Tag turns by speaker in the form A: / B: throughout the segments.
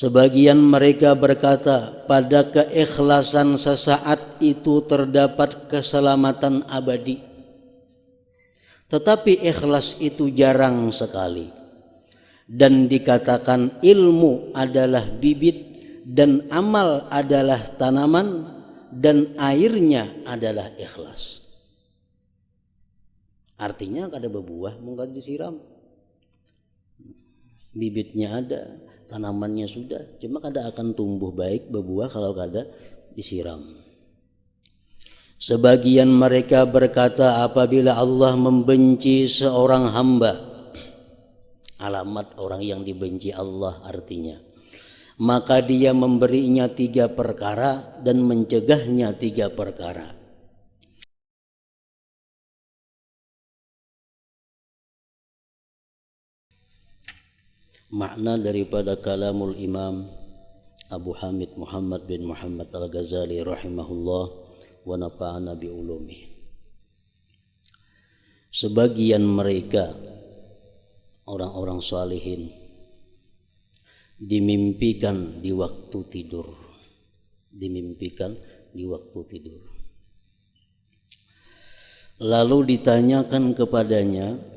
A: Sebagian mereka berkata, pada keikhlasan sesaat itu terdapat keselamatan abadi. Tetapi ikhlas itu jarang sekali. Dan dikatakan ilmu adalah bibit dan amal adalah tanaman dan airnya adalah ikhlas. Artinya kada berbuah mungkin disiram. Bibitnya ada, tanamannya sudah, cuma kada akan tumbuh baik berbuah kalau kada disiram. Sebagian mereka berkata apabila Allah membenci seorang hamba, alamat orang yang dibenci Allah artinya, maka dia memberinya 3 perkara dan mencegahnya 3 perkara. Makna daripada kalamul Imam Abu Hamid Muhammad bin Muhammad Al-Ghazali rahimahullah wa nafa'ana bi ulumi. Sebagian mereka orang-orang salihin dimimpikan di waktu tidur. Dimimpikan di waktu tidur. Lalu ditanyakan kepadanya,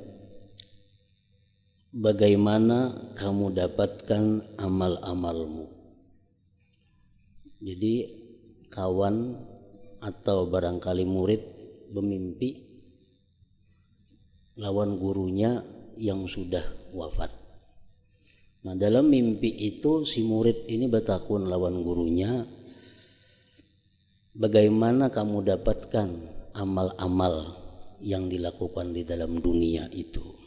A: bagaimana kamu dapatkan amal-amalmu? Jadi kawan atau barangkali murid bermimpi lawan gurunya yang sudah wafat. Nah, dalam mimpi itu si murid ini bertakun lawan gurunya, bagaimana kamu dapatkan amal-amal yang dilakukan di dalam dunia itu?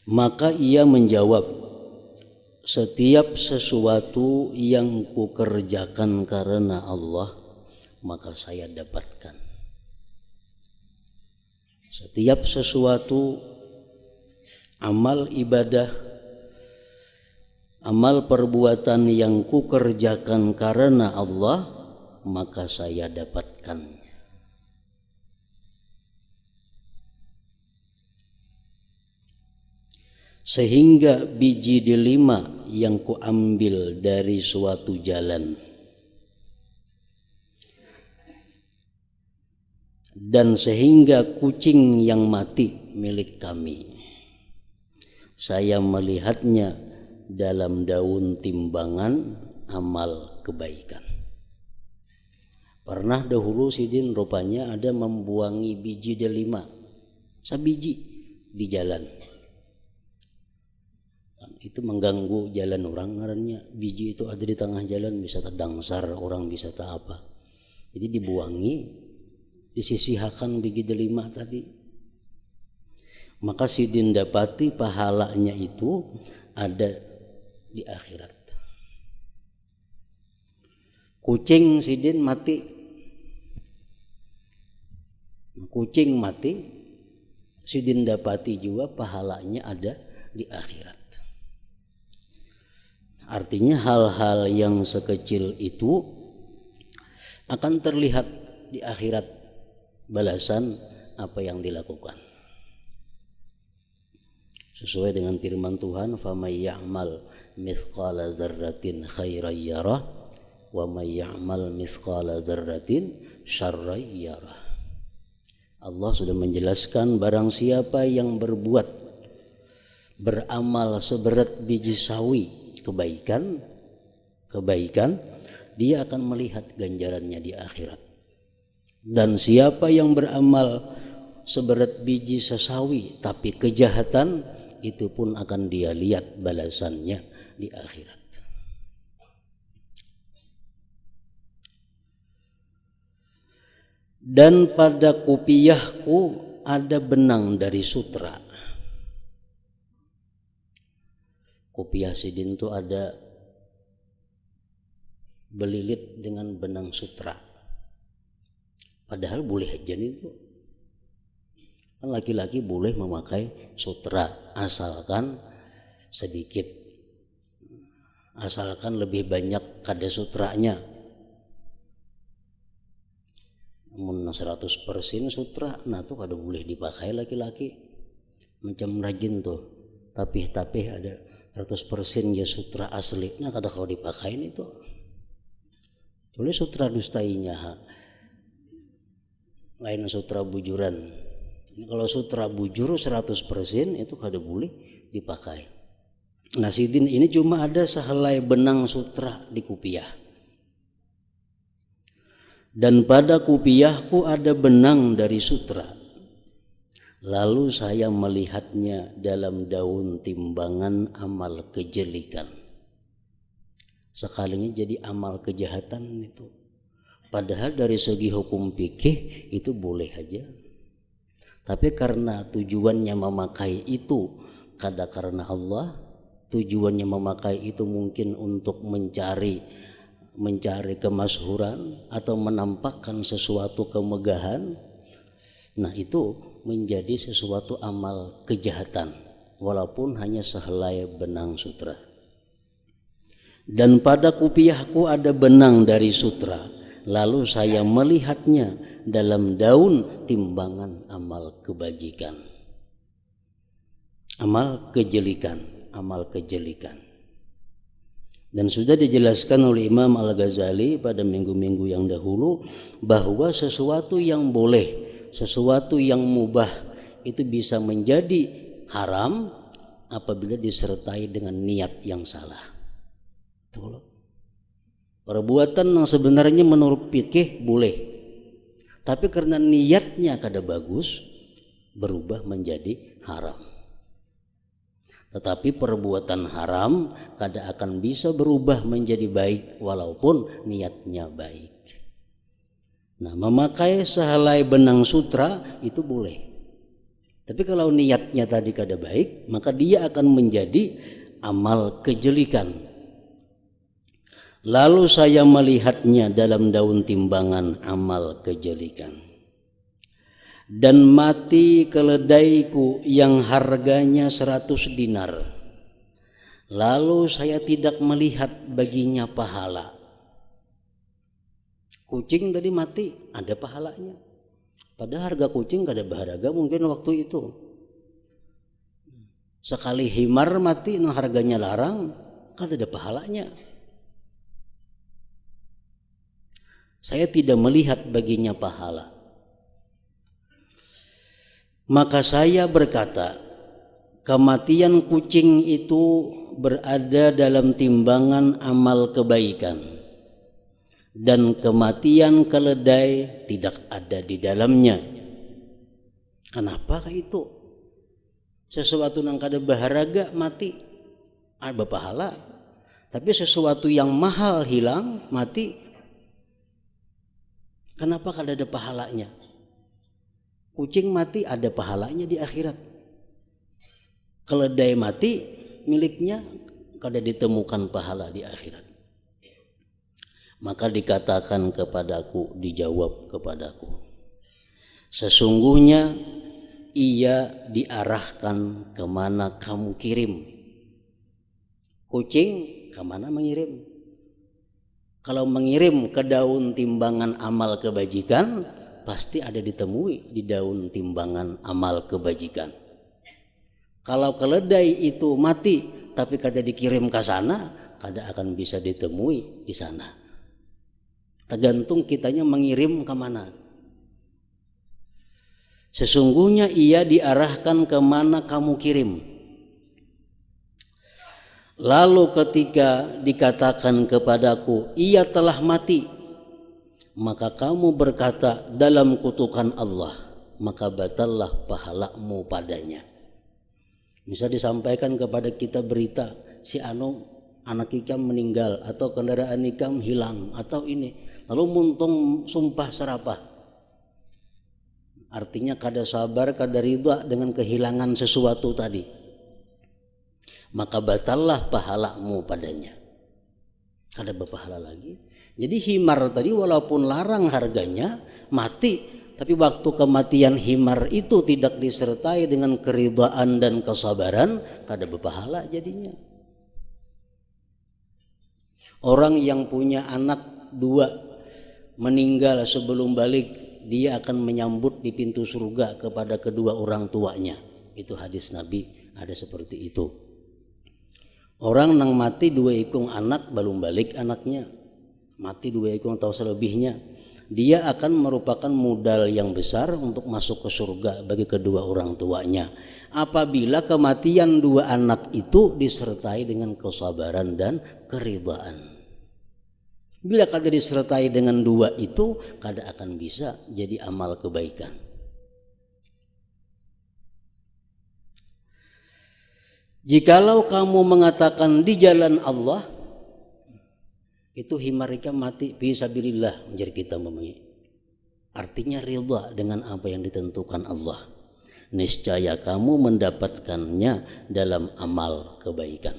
A: Maka ia menjawab, setiap sesuatu yang kukerjakan karena Allah, maka saya dapatkan. Setiap sesuatu, amal ibadah, amal perbuatan yang kukerjakan karena Allah, maka saya dapatkan. Sehingga biji delima yang kuambil dari suatu jalan dan sehingga kucing yang mati milik kami, saya melihatnya dalam daun timbangan amal kebaikan. Pernah dahulu sidin rupanya ada membuangi biji delima, sabiji di jalan. Itu mengganggu jalan orang, karena biji itu ada di tengah jalan, bisa terdangsar orang, bisa tak apa. Jadi dibuangi, disisihkan biji delima tadi. Maka sidin dapati pahalanya itu ada di akhirat. Kucing sidin mati, kucing mati, sidin dapati juga pahalanya ada di akhirat. Artinya hal-hal yang sekecil itu akan terlihat di akhirat balasan apa yang dilakukan. Sesuai dengan firman Tuhan, "Famay ya'mal mithqala dzarratin khairan yarah wa may ya'mal mithqala dzarratin syarran yarah." Allah sudah menjelaskan barang siapa yang berbuat beramal seberat biji sawi kebaikan, dia akan melihat ganjarannya di akhirat. Dan siapa yang beramal seberat biji sesawi tapi kejahatan, itu pun akan dia lihat balasannya di akhirat. Dan pada kopiahku ada benang dari sutra. Kopiah sidin itu ada belilit dengan benang sutra. Padahal boleh aja itu. Kan laki-laki boleh memakai sutra asalkan sedikit. Asalkan lebih banyak kada sutranya. Mun 100% sutra, nah tuh kada boleh dipakai laki-laki. Macam rajin tuh. Tapih-tapih ada 100% ya sutra asli. Nah kada kalau dipakain itu. Boleh sutra dustainya, lain sutra bujuran. Kalau sutra bujur 100% itu kada boleh dipakai. Nah sidin ini cuma ada sehelai benang sutra di kupiah. Dan pada kupiahku ada benang dari sutra. Lalu saya melihatnya dalam daun timbangan amal kejelikan. Sekalinya jadi amal kejahatan itu. Padahal dari segi hukum fikih itu boleh aja. Tapi karena tujuannya memakai itu kada karena Allah, tujuannya memakai itu mungkin untuk mencari kemasyhuran atau menampakkan sesuatu kemegahan. Nah itu menjadi sesuatu amal kejahatan walaupun hanya sehelai benang sutra. Dan pada kupiahku ada benang dari sutra, lalu saya melihatnya dalam daun timbangan amal kebajikan, amal kejelikan. Dan sudah dijelaskan oleh Imam Al-Ghazali pada minggu-minggu yang dahulu bahwa sesuatu yang boleh, sesuatu yang mubah itu bisa menjadi haram apabila disertai dengan niat yang salah. Tuh. Perbuatan yang sebenarnya menurut fikih boleh, tapi karena niatnya kada bagus berubah menjadi haram. Tetapi perbuatan haram kada akan bisa berubah menjadi baik walaupun niatnya baik. Nah, memakai sehelai benang sutra itu boleh. Tapi kalau niatnya tadi kada baik, maka dia akan menjadi amal kejelikan. Lalu saya melihatnya dalam daun timbangan amal kejelikan. Dan mati keledaiku yang harganya 100 dinar. Lalu saya tidak melihat baginya pahala. Kucing tadi mati, ada pahalanya. Padahal harga kucing kada berharga mungkin waktu itu. Sekali himar mati, nah harganya larang, kada ada pahalanya. Saya tidak melihat baginya pahala. Maka saya berkata, kematian kucing itu berada dalam timbangan amal kebaikan, dan kematian keledai tidak ada di dalamnya. Kenapa itu? Sesuatu yang kada berharga mati, ada pahala. Tapi sesuatu yang mahal hilang mati, kenapa kada ada pahalanya? Kucing mati ada pahalanya di akhirat. Keledai mati miliknya kada ditemukan pahala di akhirat. Maka dikatakan kepadaku, dijawab kepadaku, sesungguhnya ia diarahkan kemana kamu kirim. Kucing kemana mengirim? Kalau mengirim ke daun timbangan amal kebajikan, pasti ada ditemui di daun timbangan amal kebajikan. Kalau keledai itu mati tapi kada dikirim ke sana, kada akan bisa ditemui di sana. Tergantung kitanya mengirim ke mana. Sesungguhnya ia diarahkan ke mana kamu kirim. Lalu ketika dikatakan kepadaku, ia telah mati, maka kamu berkata dalam kutukan Allah, maka batallah pahalamu padanya. Bisa disampaikan kepada kita berita, si anu anak ikam meninggal atau kendaraan ikam hilang atau ini, lalu muntung sumpah serapah. Artinya kada sabar, kada ridha dengan kehilangan sesuatu tadi, maka batallah pahalamu padanya. Kada berpahala lagi. Jadi himar tadi walaupun larang harganya mati, tapi waktu kematian himar itu tidak disertai dengan keridhaan dan kesabaran, kada berpahala jadinya. Orang yang punya anak 2 meninggal sebelum balik, dia akan menyambut di pintu surga kepada kedua orang tuanya. Itu hadis Nabi ada seperti itu. Orang nang mati 2 ikung anak belum balik anaknya, mati 2 ikung atau selebihnya, dia akan merupakan modal yang besar untuk masuk ke surga bagi kedua orang tuanya apabila kematian 2 anak itu disertai dengan kesabaran dan keridhaan. Bila kada disertai dengan 2 itu, kada akan bisa jadi amal kebaikan. Jikalau kamu mengatakan di jalan Allah, itu himarika mati fisabilillah menjadi kita memang. Artinya ridha dengan apa yang ditentukan Allah. Niscaya kamu mendapatkannya dalam amal kebaikan.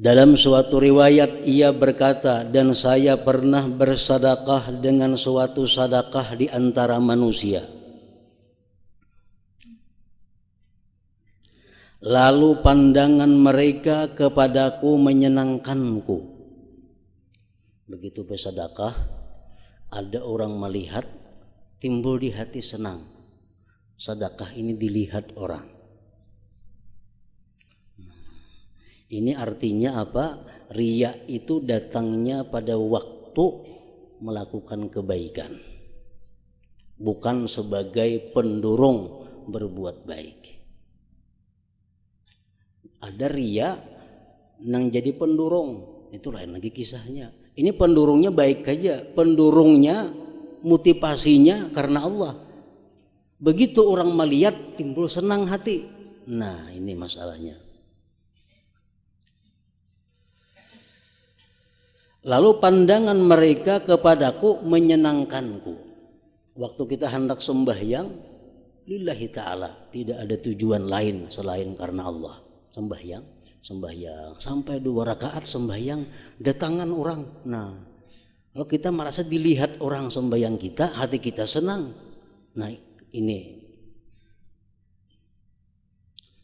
A: Dalam suatu riwayat ia berkata, dan saya pernah bersedekah dengan suatu sedekah di antara manusia. Lalu pandangan mereka kepadaku menyenangkanku. Begitu bersedekah, ada orang melihat, timbul di hati senang. Sedekah ini dilihat orang. Ini artinya apa? Riya itu datangnya pada waktu melakukan kebaikan, bukan sebagai pendorong berbuat baik. Ada riya nang jadi pendorong, itu lain lagi kisahnya. Ini pendorongnya baik aja, pendorongnya motivasinya karena Allah. Begitu orang melihat timbul senang hati. Nah, ini masalahnya. Lalu pandangan mereka kepadaku menyenangkanku. Waktu kita hendak sembahyang lillahi ta'ala, tidak ada tujuan lain selain karena Allah. Sembahyang sampai 2 rakaat sembahyang datangan orang. Nah, kalau kita merasa dilihat orang sembahyang kita, hati kita senang. Nah, ini.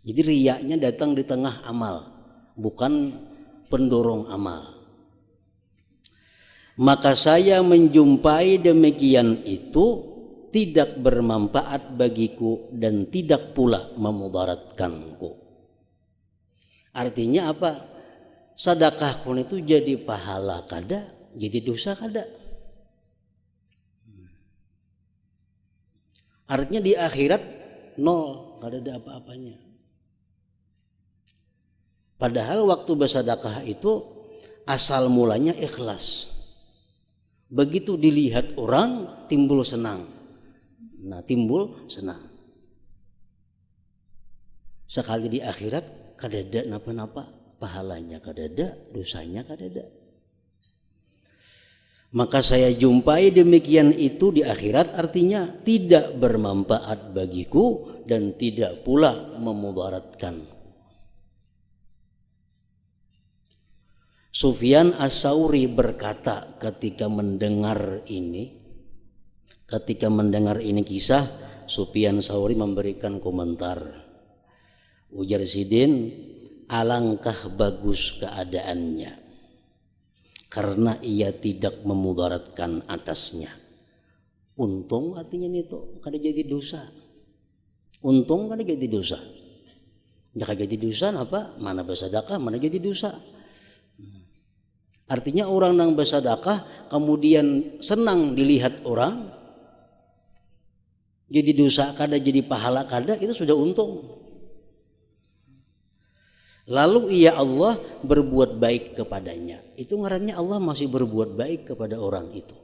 A: Jadi riyanya datang di tengah amal, bukan pendorong amal. Maka saya menjumpai demikian itu tidak bermanfaat bagiku dan tidak pula memudaratkanku. Artinya apa? Sedekah pun itu jadi pahala kada, jadi dosa kada. Artinya di akhirat nol, kada ada apa-apanya. Padahal waktu bersedekah itu asal mulanya ikhlas. Begitu dilihat orang timbul senang. Nah, timbul senang. Sekali di akhirat kadada napa-napa, pahalanya kadada, dosanya kadada. Maka saya jumpai demikian itu di akhirat, artinya tidak bermanfaat bagiku dan tidak pula memudaratkan. Sufyan As-Tsauri berkata ketika mendengar ini kisah, Sufyan As-Tsauri memberikan komentar. Ujar Sidin, alangkah bagus keadaannya karena ia tidak memudaratkan atasnya. Untung artinya itu kada jadi dosa. Untung kada jadi dosa. Kada jadi dosa apa? Mana bersedekah, mana jadi dosa. Artinya orang yang bersedekah kemudian senang dilihat orang, jadi dosa kada, jadi pahala kada, itu sudah untung. Lalu ia Allah berbuat baik kepadanya. Itu ngarannya Allah masih berbuat baik kepada orang itu.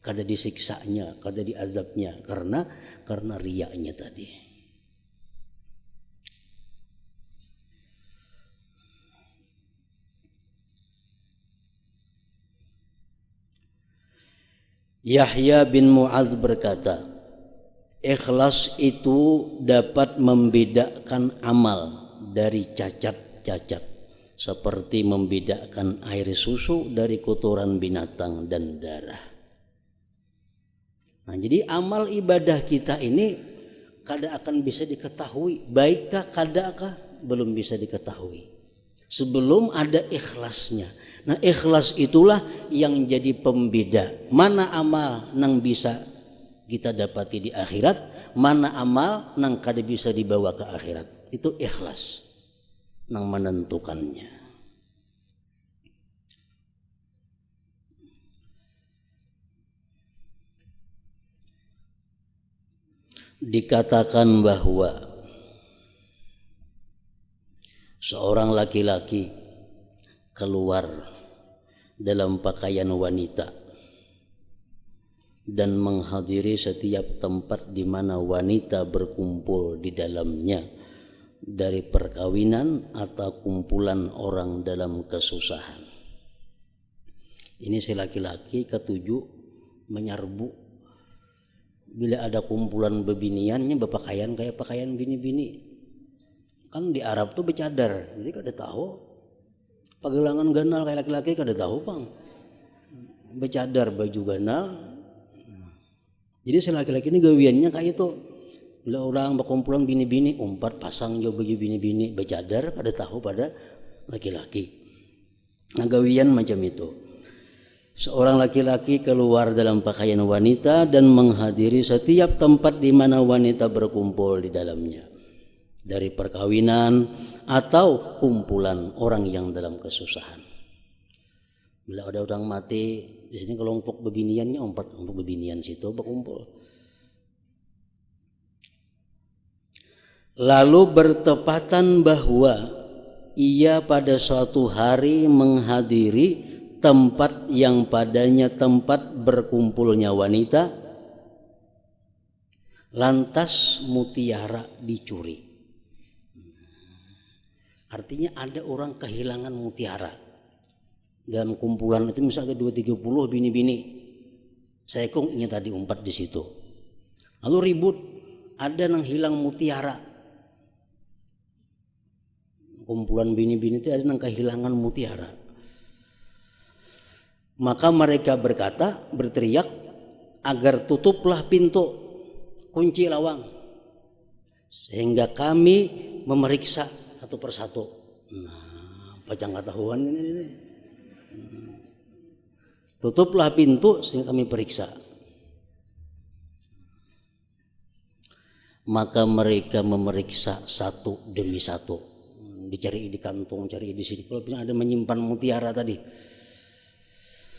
A: Kada disiksanya, kada diazabnya karena riyanya tadi. Yahya bin Mu'adz berkata, ikhlas itu dapat membedakan amal dari cacat-cacat, seperti membedakan air susu dari kotoran binatang dan darah. Nah, jadi amal ibadah kita ini kada akan bisa diketahui baikkah kadakah, belum bisa diketahui sebelum ada ikhlasnya. Nah, ikhlas itulah yang jadi pembeda mana amal yang bisa kita dapati di akhirat, mana amal nang kada bisa dibawa ke akhirat. Itu ikhlas nang menentukannya. Dikatakan bahwa seorang laki-laki keluar dalam pakaian wanita dan menghadiri setiap tempat di mana wanita berkumpul di dalamnya dari perkawinan atau kumpulan orang dalam kesusahan. Ini si laki-laki ketujuh menyerbu bila ada kumpulan bebiniannya berpakaian kayak pakaian bini-bini. Kan di Arab tuh bercadar, jadi kada tahu pagelangan ganal kayak laki-laki kada tahu pang. Bercadar baju ganal. Jadi si laki-laki ini gawiannya kayak itu. Bila orang berkumpulan bini-bini, umpat pasang jo baju bini-bini bercadar kada tahu pada laki-laki. Nah gawian macam itu. Seorang laki-laki keluar dalam pakaian wanita dan menghadiri setiap tempat di mana wanita berkumpul di dalamnya dari perkawinan atau kumpulan orang yang dalam kesusahan. Bila ada orang mati di sini kelompok bebiniannya umpat untuk bebinian situ berkumpul. Lalu bertepatan bahwa ia pada suatu hari menghadiri tempat yang padanya tempat berkumpulnya wanita, lantas mutiara dicuri. Artinya ada orang kehilangan mutiara dalam kumpulan itu, misalnya 2-30 bini-bini, saya kong ingin tadi umpat di situ, lalu ribut, ada yang hilang mutiara. Kumpulan bini-bini itu ada yang kehilangan mutiara. Maka mereka berteriak agar tutuplah pintu, kunci lawang, sehingga kami memeriksa satu persatu. Nah, pacang ketahuan ini. Tutuplah pintu sehingga kami periksa. Maka mereka memeriksa satu demi satu, dicari di kantong, cari di sini. Kalau ada menyimpan mutiara tadi.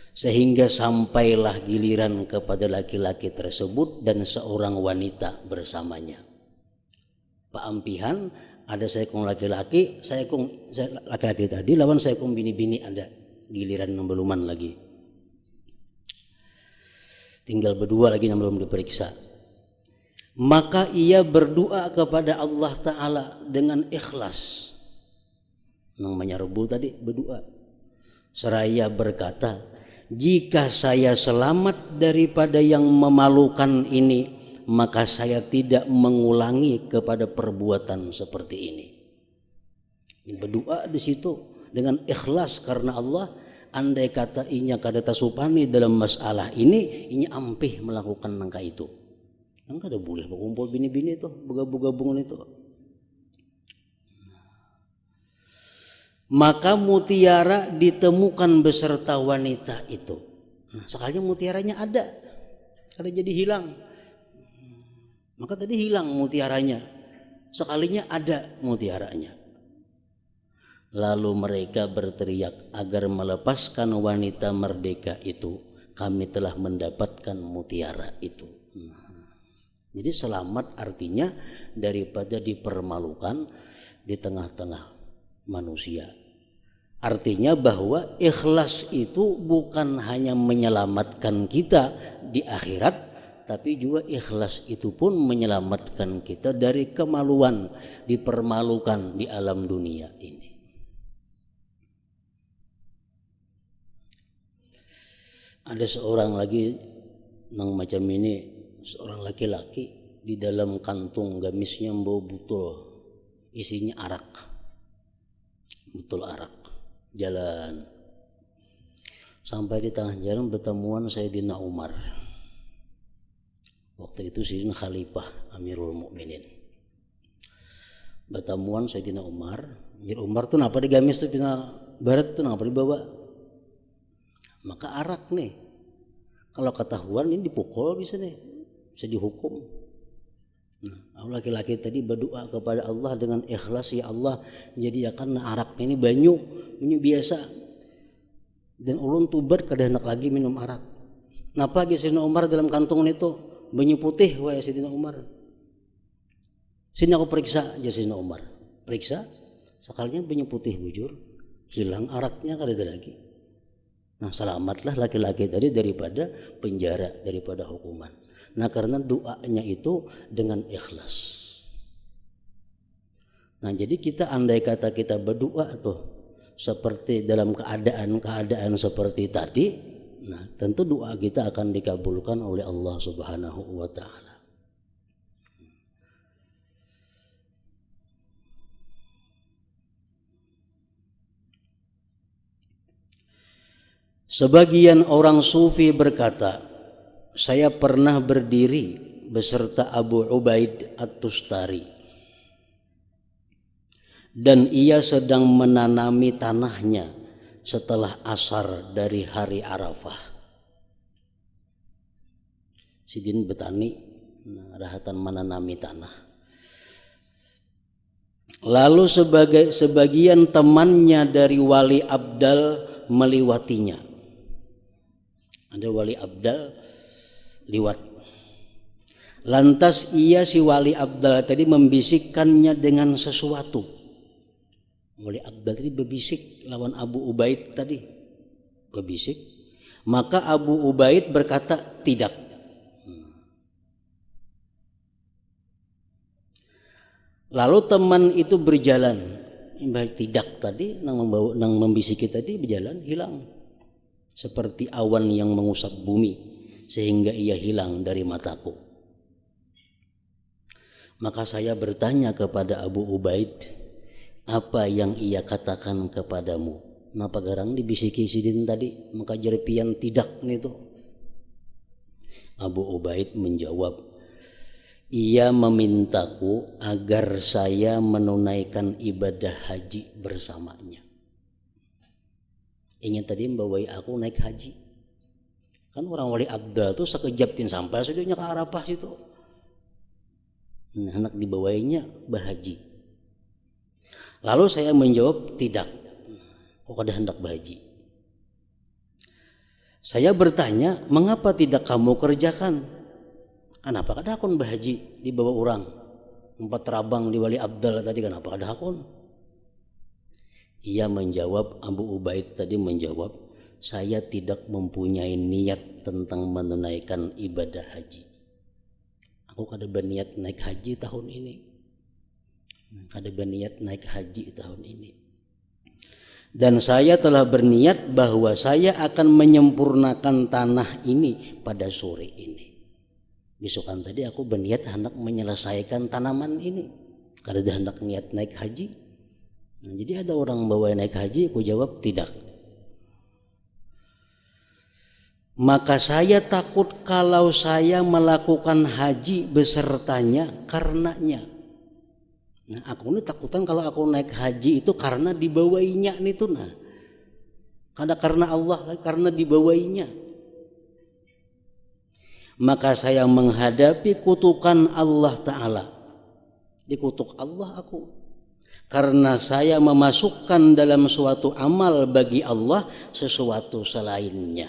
A: Sehingga sampailah giliran kepada laki-laki tersebut dan seorang wanita bersamanya. Pak Ampihan ada seekong laki-laki, laki-laki tadi lawan seekong bini-bini, ada giliran yang beluman lagi. Tinggal berdua lagi yang belum diperiksa. Maka ia berdoa kepada Allah Ta'ala dengan ikhlas. Namanya rebu tadi berdoa. Seraya berkata, jika saya selamat daripada yang memalukan ini, maka saya tidak mengulangi kepada perbuatan seperti ini. Berdoa di situ dengan ikhlas karena Allah. Andai kata inya kada tasupani dalam masalah ini, inya ampih melakukan nangka itu. Nangka ada boleh berkumpul bini-bini itu, bergabung-gabungan itu. Maka mutiara ditemukan beserta wanita itu. Nah, sekalinya mutiaranya ada, kada jadi hilang. Maka tadi hilang mutiaranya, sekalinya ada mutiaranya. Lalu mereka berteriak agar melepaskan wanita merdeka itu. Kami telah mendapatkan mutiara itu. Nah, jadi selamat artinya daripada dipermalukan di tengah-tengah manusia. Artinya bahwa ikhlas itu bukan hanya menyelamatkan kita di akhirat, tapi juga ikhlas itu pun menyelamatkan kita dari kemaluan, dipermalukan di alam dunia ini. Ada seorang lagi yang macam ini, seorang laki-laki di dalam kantung gamisnya bawa botol, isinya arak, botol arak. Jalan sampai di tengah jalan bertemuan Sayyidina Umar. Waktu itu Sayyidina Khalifah Amirul Mukminin. Bertemuan Sayyidina Umar. Amir Umar tuh napa di gamis tuh pina barat tuh napa dibawa. Maka arak nih, kalau ketahuan ini dipukul bisa nih, bisa dihukum. Nah, laki-laki tadi berdoa kepada Allah dengan ikhlas, ya Allah, jadi akan arak ini banyu biasa. Dan ulun tubat kada hendak lagi minum arak. Napa ge Sayyidina Umar dalam kantung itu banyu putih wae Sayyidina Umar. Sini aku periksa aja Sayyidina Umar. Periksa, sekalinya banyu putih bujur, hilang araknya kada ada lagi. Nah, selamatlah laki-laki tadi daripada penjara, daripada hukuman. Nah, karena doanya itu dengan ikhlas. Nah, jadi kita andai kata kita berdoa tuh seperti dalam keadaan seperti tadi, nah tentu doa kita akan dikabulkan oleh Allah Subhanahu wa taala. Sebagian orang sufi berkata, saya pernah berdiri beserta Abu Ubaid At-Tustari dan ia sedang menanami tanahnya setelah asar dari hari Arafah. Sidin betani rahatan menanami tanah. Lalu sebagian temannya dari Wali Abdal melewatinya. Ada Wali Abdal liwat. Lantas ia si Wali Abdal tadi membisikkannya dengan sesuatu. Wali Abdal tadi berbisik lawan Abu Ubaid tadi. Berbisik. Maka Abu Ubaid berkata tidak. Lalu teman itu berjalan. Tidak tadi nang membisiki tadi berjalan hilang. Seperti awan yang mengusap bumi sehingga ia hilang dari mataku. Maka saya bertanya kepada Abu Ubaid, apa yang ia katakan kepadamu? Napa garang dibisiki sidin tadi? Maka jerpian tidak itu. Abu Ubaid menjawab, ia memintaku agar saya menunaikan ibadah haji bersamanya. Ingin tadi membawai aku naik haji. Kan orang Wali Abdal tuh sekejap sampai sudahnya ke Arafah situ. Nah, hendak dibawainya bahaji. Lalu saya menjawab tidak. Kok kada hendak bahaji? Saya bertanya, mengapa tidak kamu kerjakan? Kenapa kada akun bahaji di bawah orang? 4 rabang di Wali Abdal tadi kenapa kada akun? Ia menjawab, Abu Ubaid tadi menjawab, saya tidak mempunyai niat tentang menunaikan ibadah haji. Aku kada berniat naik haji tahun ini. Kada berniat naik haji tahun ini. Dan saya telah berniat bahwa saya akan menyempurnakan tanah ini pada sore ini. Besokan tadi aku berniat hendak menyelesaikan tanaman ini. Kada hendak niat naik haji. Nah, jadi ada orang bawa naik haji, aku jawab tidak. Maka saya takut kalau saya melakukan haji besertanya karenanya. Nah, aku ini takutan kalau aku naik haji itu karena dibawainya nih tuh nah. Karena Allah, karena dibawainya. Maka saya menghadapi kutukan Allah Ta'ala. Dikutuk Allah aku. Karena saya memasukkan dalam suatu amal bagi Allah sesuatu selainnya.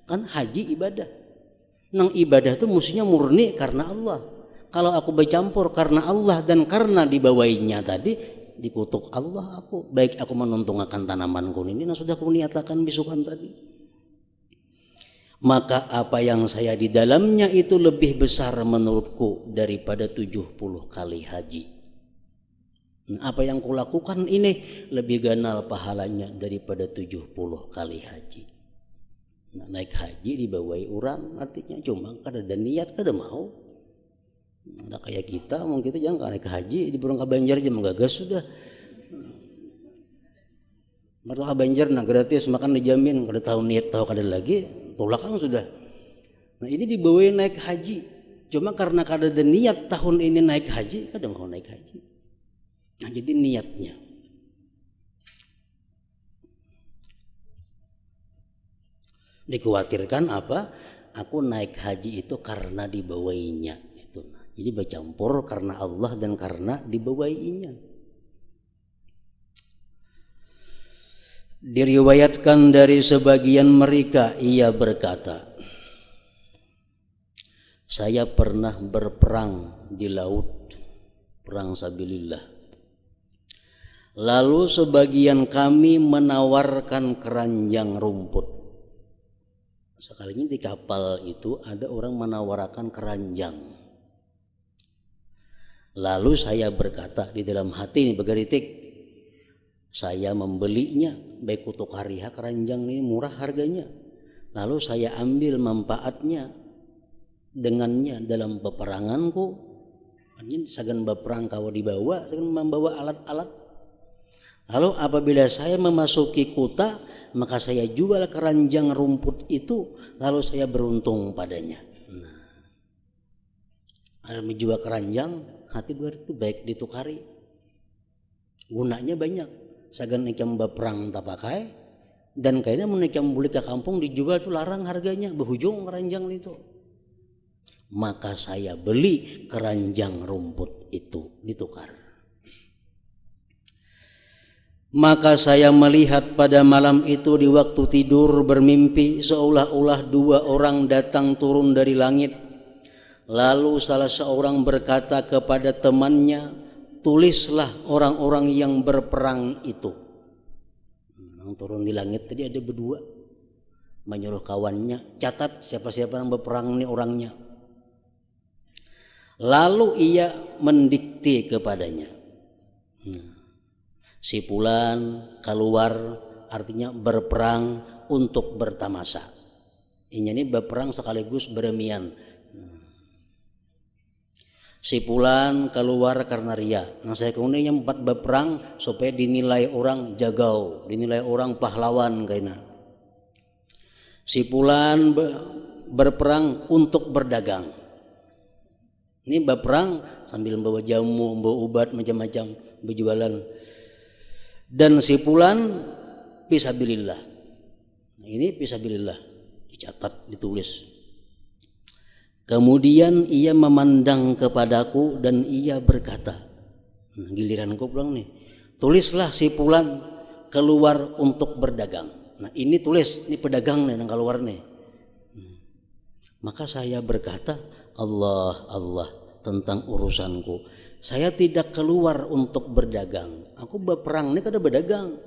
A: Kan haji ibadah. Nang ibadah itu mestinya murni karena Allah. Kalau aku bercampur karena Allah dan karena dibawainya tadi, dikutuk Allah aku. Baik aku menuntungakan tanamanku ini, nah sudah aku niatakan bisukan tadi. Maka apa yang saya di dalamnya itu lebih besar menurutku daripada 70 kali haji. Apa yang kulakukan ini lebih ganal pahalanya daripada 70 kali haji. Nah, naik haji dibawai orang artinya cuma kada ada niat kada mau. Ada kayak kita mungkin itu jangan naik haji di Burung Kabanjar aja menggagas sudah. Marto Kabanjar nah gratis makan dijamin kada tahu niat tahu kada lagi tolak kan sudah. Nah ini dibawai naik haji cuma karena kada ada niat tahun ini naik haji kada mau naik haji. Nah jadi niatnya. Dikhawatirkan apa? Aku naik haji itu karena dibawainya itu. Jadi bercampur karena Allah dan karena dibawainya. Diriwayatkan dari sebagian mereka, ia berkata, saya pernah berperang di laut, perang sabilillah. Lalu sebagian kami menawarkan keranjang rumput. Sekalinya di kapal itu ada orang menawarkan keranjang. Lalu saya berkata di dalam hati ini bergeritik, saya membelinya, baik kutukariha keranjang ini murah harganya. Lalu saya ambil manfaatnya dengannya dalam peperanganku. Ini sagan berperang kau dibawa, sagan membawa alat-alat. Lalu apabila saya memasuki kota, maka saya jual keranjang rumput itu, lalu saya beruntung padanya. Menjual keranjang, hati berarti baik ditukari. Gunanya banyak. Sagan ikam berperang tak pakai, dan kayaknya menikam beli ke kampung dijual itu larang harganya, berhujung keranjang itu. Maka saya beli keranjang rumput itu, ditukar. Maka saya melihat pada malam itu di waktu tidur bermimpi seolah-olah dua orang datang turun dari langit. Lalu salah seorang berkata kepada temannya, tulislah orang-orang yang berperang itu. Yang turun di langit tadi ada berdua. Menyuruh kawannya, catat siapa-siapa yang berperang ini orangnya. Lalu ia mendikte kepadanya. Si fulan keluar, artinya berperang untuk bertamasa. Ini berperang sekaligus beremian. Si fulan keluar karena ria. Nah saya kemudian yang empat berperang supaya dinilai orang jagau, dinilai orang pahlawan kayaknya. Si fulan berperang untuk berdagang. Ini berperang sambil membawa jamu, membawa obat macam-macam, berjualan. Dan si fulan fisabilillah. Nah, ini fisabilillah, dicatat, ditulis. Kemudian ia memandang kepadaku dan ia berkata, giliranku pulang nih, tulislah si fulan keluar untuk berdagang. Nah ini tulis, ini pedagang nih yang keluar nih. Maka saya berkata, Allah, Allah tentang urusanku. Saya tidak keluar untuk berdagang. Aku berperang ini kada berdagang.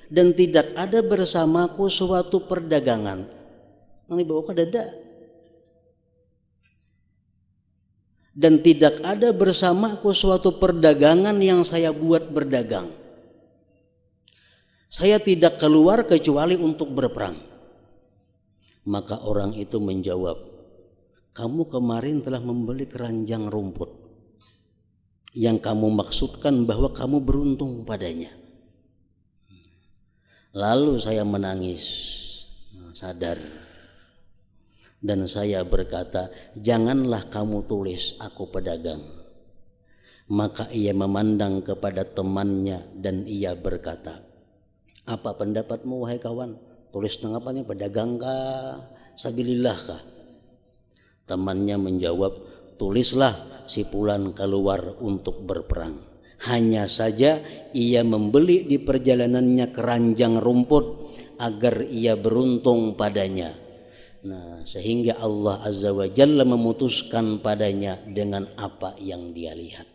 A: Dan tidak ada bersamaku suatu perdagangan. Nang dibawa kada ada. Dan tidak ada bersamaku suatu perdagangan yang saya buat berdagang. Saya tidak keluar kecuali untuk berperang. Maka orang itu menjawab, kamu kemarin telah membeli keranjang rumput yang kamu maksudkan bahwa kamu beruntung padanya. Lalu saya menangis, sadar, dan saya berkata, janganlah kamu tulis aku pedagang. Maka ia memandang kepada temannya dan ia berkata, apa pendapatmu wahai kawan? Tulis tentang apa nih, pedagang kah, sabilillah kah? Temannya menjawab, tulislah si fulan keluar untuk berperang. Hanya saja ia membeli di perjalanannya keranjang rumput agar ia beruntung padanya. Nah, sehingga Allah Azza wa Jalla memutuskan padanya dengan apa yang dia lihat.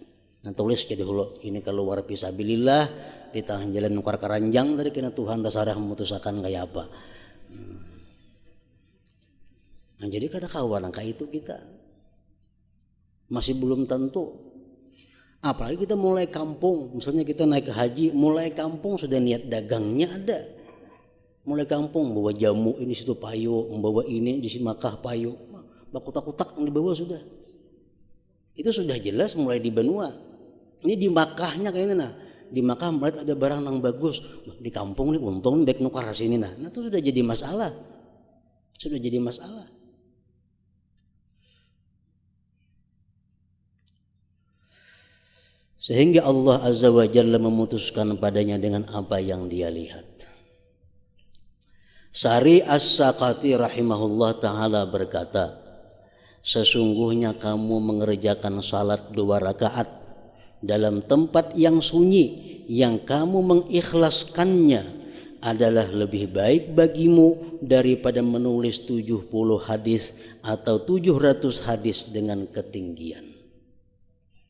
A: Nah, tulis ke dulu, ini keluar fisabilillah di tengah jalan nukar keranjang tadi kena Tuhan tasarah memutuskan kayak apa. Nah, jadi kada kawan kayak itu kita. Masih belum tentu. Apalagi kita mulai kampung, misalnya kita naik ke haji, mulai kampung sudah niat dagangnya ada. Mulai kampung bawa jamu ini situ payu, membawa ini di sini Makkah payu, bakutak-kutak yang dibawa sudah. Itu sudah jelas mulai di benua. Ini di Makkahnya kayaknya nah. Di Makkah melihat ada barang yang bagus, di kampung nih untung baik nukar sini nah. Nah itu sudah jadi masalah. Sudah jadi masalah. Sehingga Allah Azza wa Jalla memutuskan padanya dengan apa yang dia lihat. Sari As-Saqati rahimahullah ta'ala berkata, sesungguhnya kamu mengerjakan salat 2 rakaat dalam tempat yang sunyi yang kamu mengikhlaskannya adalah lebih baik bagimu daripada menulis 70 hadis atau 700 hadis dengan ketinggian,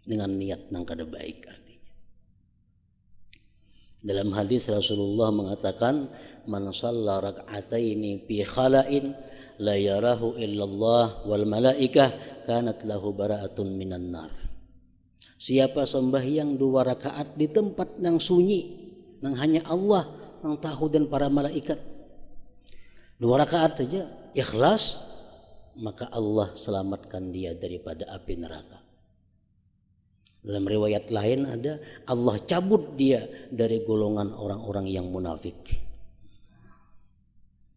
A: dengan niat nang kada baik artinya. Dalam hadis Rasulullah mengatakan, man shalla rak'ataini fi khala'in la yarahu illallah wal malaikah kanat lahu bara'atun minan nar. Siapa sembahyang 2 rakaat di tempat yang sunyi, nang hanya Allah yang tahu dan para malaikat, 2 rakaat saja ikhlas, maka Allah selamatkan dia daripada api neraka. Dalam riwayat lain ada, Allah cabut dia dari golongan orang-orang yang munafik.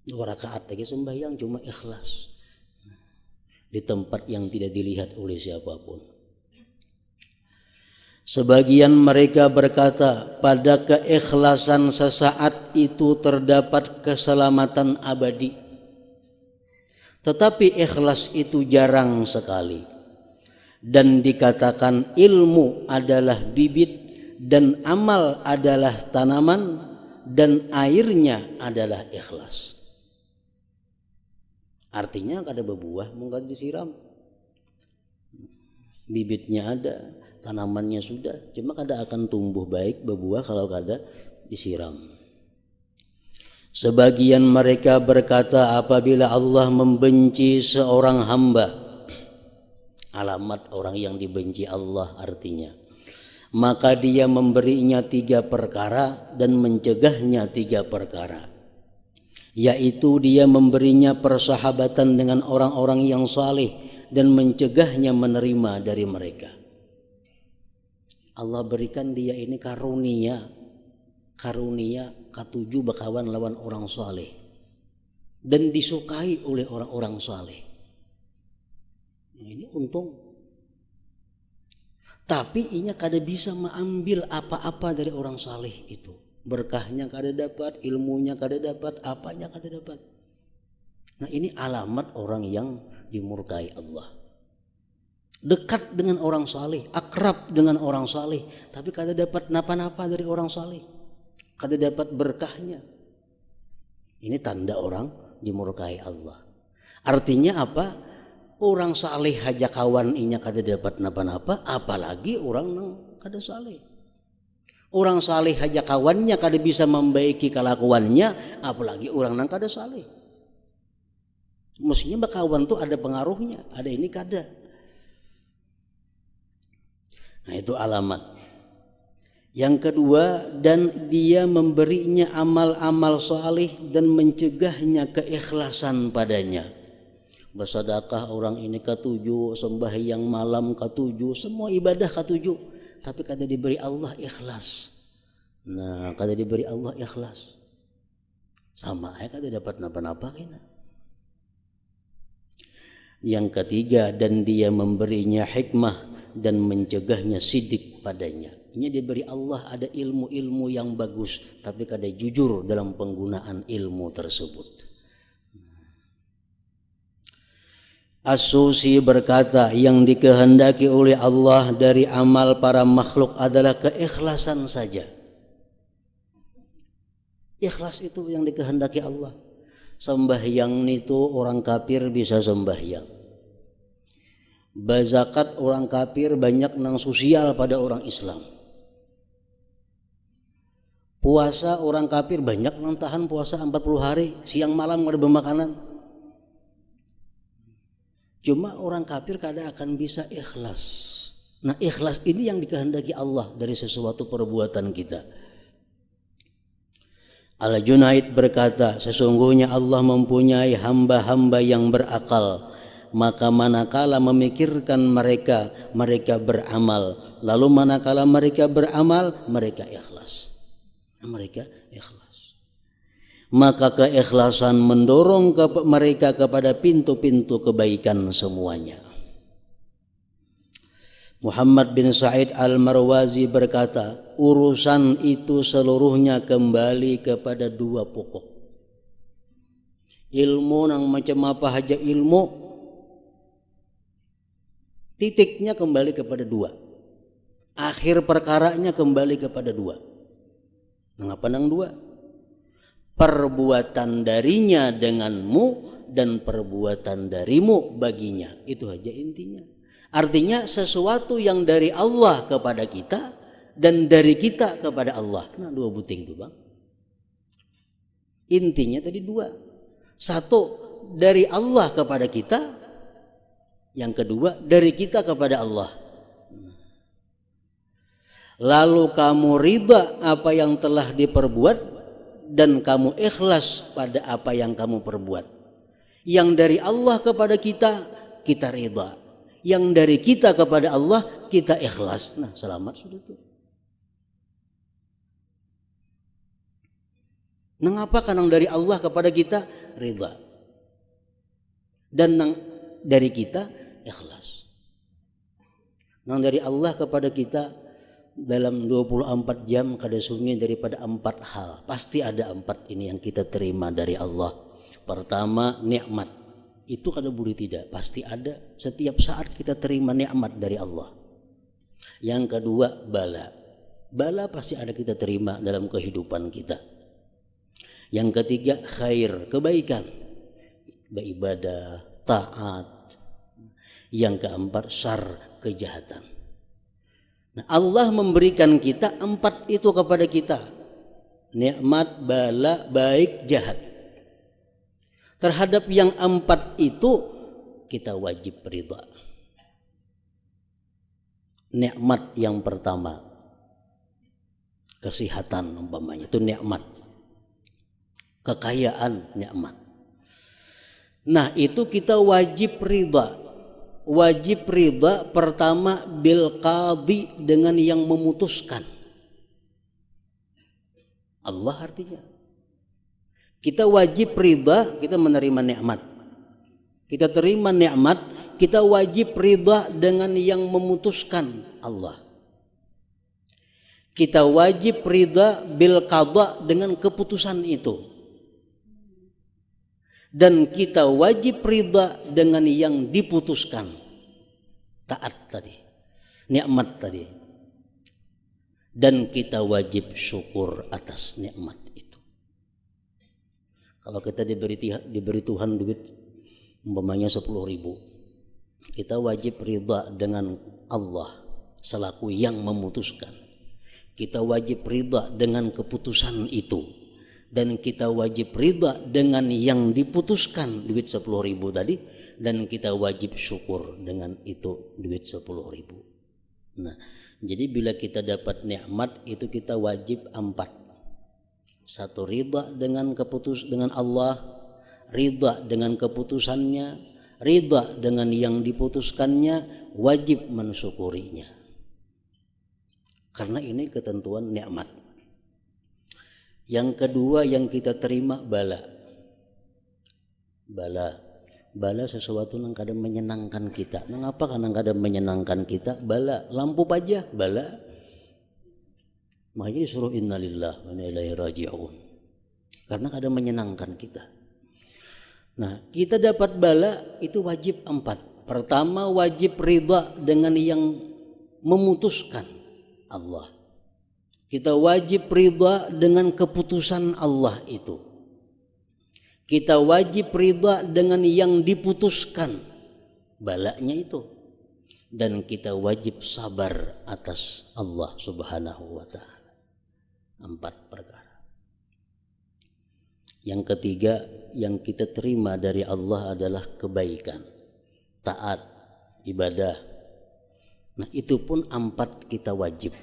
A: 2 rakaat lagi sembahyang cuma ikhlas di tempat yang tidak dilihat oleh siapapun. Sebagian mereka berkata, pada keikhlasan sesaat itu terdapat keselamatan abadi. Tetapi ikhlas itu jarang sekali. Dan dikatakan ilmu adalah bibit dan amal adalah tanaman dan airnya adalah ikhlas. Artinya kada berbuah mungkin disiram. Bibitnya ada, tanamannya sudah, cuma kada akan tumbuh baik berbuah kalau kada disiram. Sebagian mereka berkata, apabila Allah membenci seorang hamba, alamat orang yang dibenci Allah artinya, maka dia memberinya 3 perkara dan mencegahnya 3 perkara, yaitu dia memberinya persahabatan dengan orang-orang yang saleh dan mencegahnya menerima dari mereka. Allah berikan dia ini karunia ke-7 berkawan lawan orang saleh dan disukai oleh orang-orang saleh. Ini untung. Tapi inya kada bisa mengambil apa-apa dari orang saleh itu. Berkahnya kada dapat, ilmunya kada dapat, apanya kada dapat. Nah, ini alamat orang yang dimurkai Allah. Dekat dengan orang saleh, akrab dengan orang saleh, tapi kada dapat napa-napa dari orang saleh, kada dapat berkahnya. Ini tanda orang dimurkai Allah. Artinya apa? Orang saleh haja kawan inya kada dapat napa-napa, apalagi orang nang kada saleh. Orang saleh haja kawannya kada bisa membaiki kelakuannya, apalagi orang nang kada saleh. Mestinya berkawan tuh ada pengaruhnya, ada ini kada. Nah, itu alamat. Yang kedua, dan dia memberinya amal-amal saleh dan mencegahnya keikhlasan padanya. Bersedekah orang ini ke-7, sembahyang malam ke-7, semua ibadah ke-7, tapi kada diberi Allah ikhlas. Nah, kada diberi Allah ikhlas, sama aja kada dapat napa-napa kena. Yang ketiga, dan dia memberinya hikmah dan mencegahnya sidik padanya. Ini diberi Allah ada ilmu-ilmu yang bagus, tapi kada jujur dalam penggunaan ilmu tersebut. As-Susi berkata, yang dikehendaki oleh Allah dari amal para makhluk adalah keikhlasan saja. Ikhlas itu yang dikehendaki Allah. Sembahyang itu orang kafir bisa sembahyang. Bazakat orang kafir banyak nang sosial pada orang Islam. Puasa orang kafir banyak nang tahan puasa 40 hari, siang malam ada bermakanan. Cuma orang kafir kada akan bisa ikhlas. Nah, ikhlas ini yang dikehendaki Allah dari sesuatu perbuatan kita. Al-Junaid berkata, sesungguhnya Allah mempunyai hamba-hamba yang berakal. Maka manakala memikirkan mereka beramal. Lalu manakala mereka beramal, mereka ikhlas. Mereka ikhlas. Maka keikhlasan mendorong mereka kepada pintu-pintu kebaikan semuanya. Muhammad bin Sa'id Al-Marwazi berkata, urusan itu seluruhnya kembali kepada 2 pokok. Ilmu nang macam apa haja ilmu, Titiknya kembali kepada dua. Akhir perkaranya kembali kepada dua. Mengapa nang dua? Perbuatan darinya denganmu dan perbuatan darimu baginya. Itu aja intinya. Artinya sesuatu yang dari Allah kepada kita dan dari kita kepada Allah. Nah, dua buting itu, Bang. Intinya tadi dua. Satu dari Allah kepada kita, yang kedua dari kita kepada Allah. Lalu kamu ridha apa yang telah diperbuat dan kamu ikhlas pada apa yang kamu perbuat. Yang dari Allah kepada kita, kita ridha. Yang dari kita kepada Allah, kita ikhlas. Nah, selamat sudah tuh. Mengapa kanang dari Allah kepada kita ridha dan nang dari kita ikhlas. Nang dari Allah kepada kita dalam 24 jam kada sunyi daripada 4 hal. Pasti ada 4 ini yang kita terima dari Allah. Pertama, nikmat. Itu kada boleh tidak, pasti ada. Setiap saat kita terima nikmat dari Allah. Yang kedua, bala. Bala pasti ada kita terima dalam kehidupan kita. Yang ketiga, khair, kebaikan, beribadah, taat. Yang keempat, syar, kejahatan. Nah, Allah memberikan kita 4 itu kepada kita. Nikmat, bala, baik, jahat. Terhadap yang 4 itu kita wajib ridha. Nikmat yang pertama, kesehatan umpamanya, itu nikmat. Kekayaan, nikmat. Nah, itu kita wajib ridha. Wajib ridha pertama bil qadhi, dengan yang memutuskan. Allah artinya. Kita wajib ridha, kita menerima nikmat. Kita terima nikmat, kita wajib ridha dengan yang memutuskan, Allah. Kita wajib ridha bil qadha, dengan keputusan itu. Dan kita wajib ridha dengan yang diputuskan. Taat tadi, nikmat tadi. Dan kita wajib syukur atas nikmat itu. Kalau kita diberi Tuhan duit umpamanya 10.000, kita wajib ridha dengan Allah selaku yang memutuskan. Kita wajib ridha dengan keputusan itu. Dan kita wajib ridha dengan yang diputuskan, duit 10.000 tadi, dan kita wajib syukur dengan itu duit 10.000. Nah, jadi bila kita dapat nikmat itu kita wajib 4. 1, ridha dengan dengan Allah, ridha dengan keputusannya, ridha dengan yang diputuskannya, wajib mensyukurinya. Karena ini ketentuan nikmat. Yang kedua yang kita terima bala. Bala sesuatu yang kadang menyenangkan kita. Mengapa kadang-kadang menyenangkan kita? Bala, lampu pajak, bala. Makanya disuruh innalillah wa inna ilaihi raji'un. Karena kadang menyenangkan kita. Nah, kita dapat bala itu wajib 4. Pertama, wajib ridha dengan yang memutuskan, Allah. Kita wajib ridha dengan keputusan Allah itu. Kita wajib ridha dengan yang diputuskan, balanya itu. Dan kita wajib sabar atas Allah Subhanahu wa ta'ala. 4 perkara. Yang ketiga yang kita terima dari Allah adalah kebaikan, taat, ibadah. Nah, itu pun 4 kita wajib.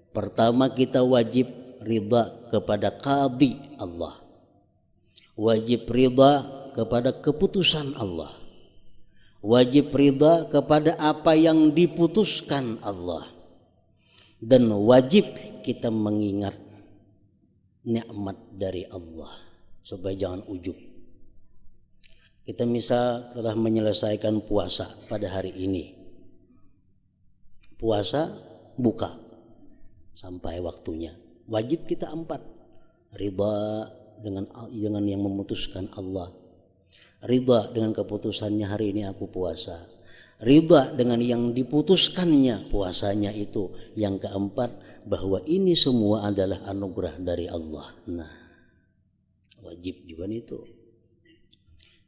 A: Pertama, kita wajib ridha kepada qadhi Allah. Wajib ridha kepada keputusan Allah. Wajib ridha kepada apa yang diputuskan Allah. Dan wajib kita mengingat nikmat dari Allah supaya jangan ujub. Kita misal telah menyelesaikan puasa pada hari ini. Puasa buka sampai waktunya. Wajib kita 4. Ridha dengan yang memutuskan Allah. Ridha dengan keputusannya hari ini aku puasa. ridha dengan yang diputuskannya puasanya itu. Yang keempat, bahwa ini semua adalah anugerah dari Allah. Nah, wajib juga itu.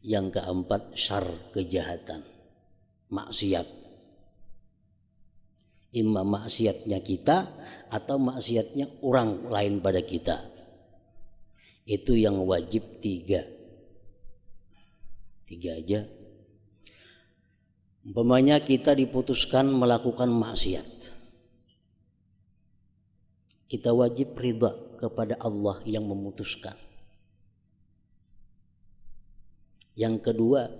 A: Yang keempat, syar, kejahatan, maksiat. Imma maksiatnya kita atau maksiatnya orang lain pada kita. Itu yang wajib tiga aja. Umpamanya kita diputuskan melakukan maksiat, kita wajib ridha kepada Allah yang memutuskan. Yang kedua,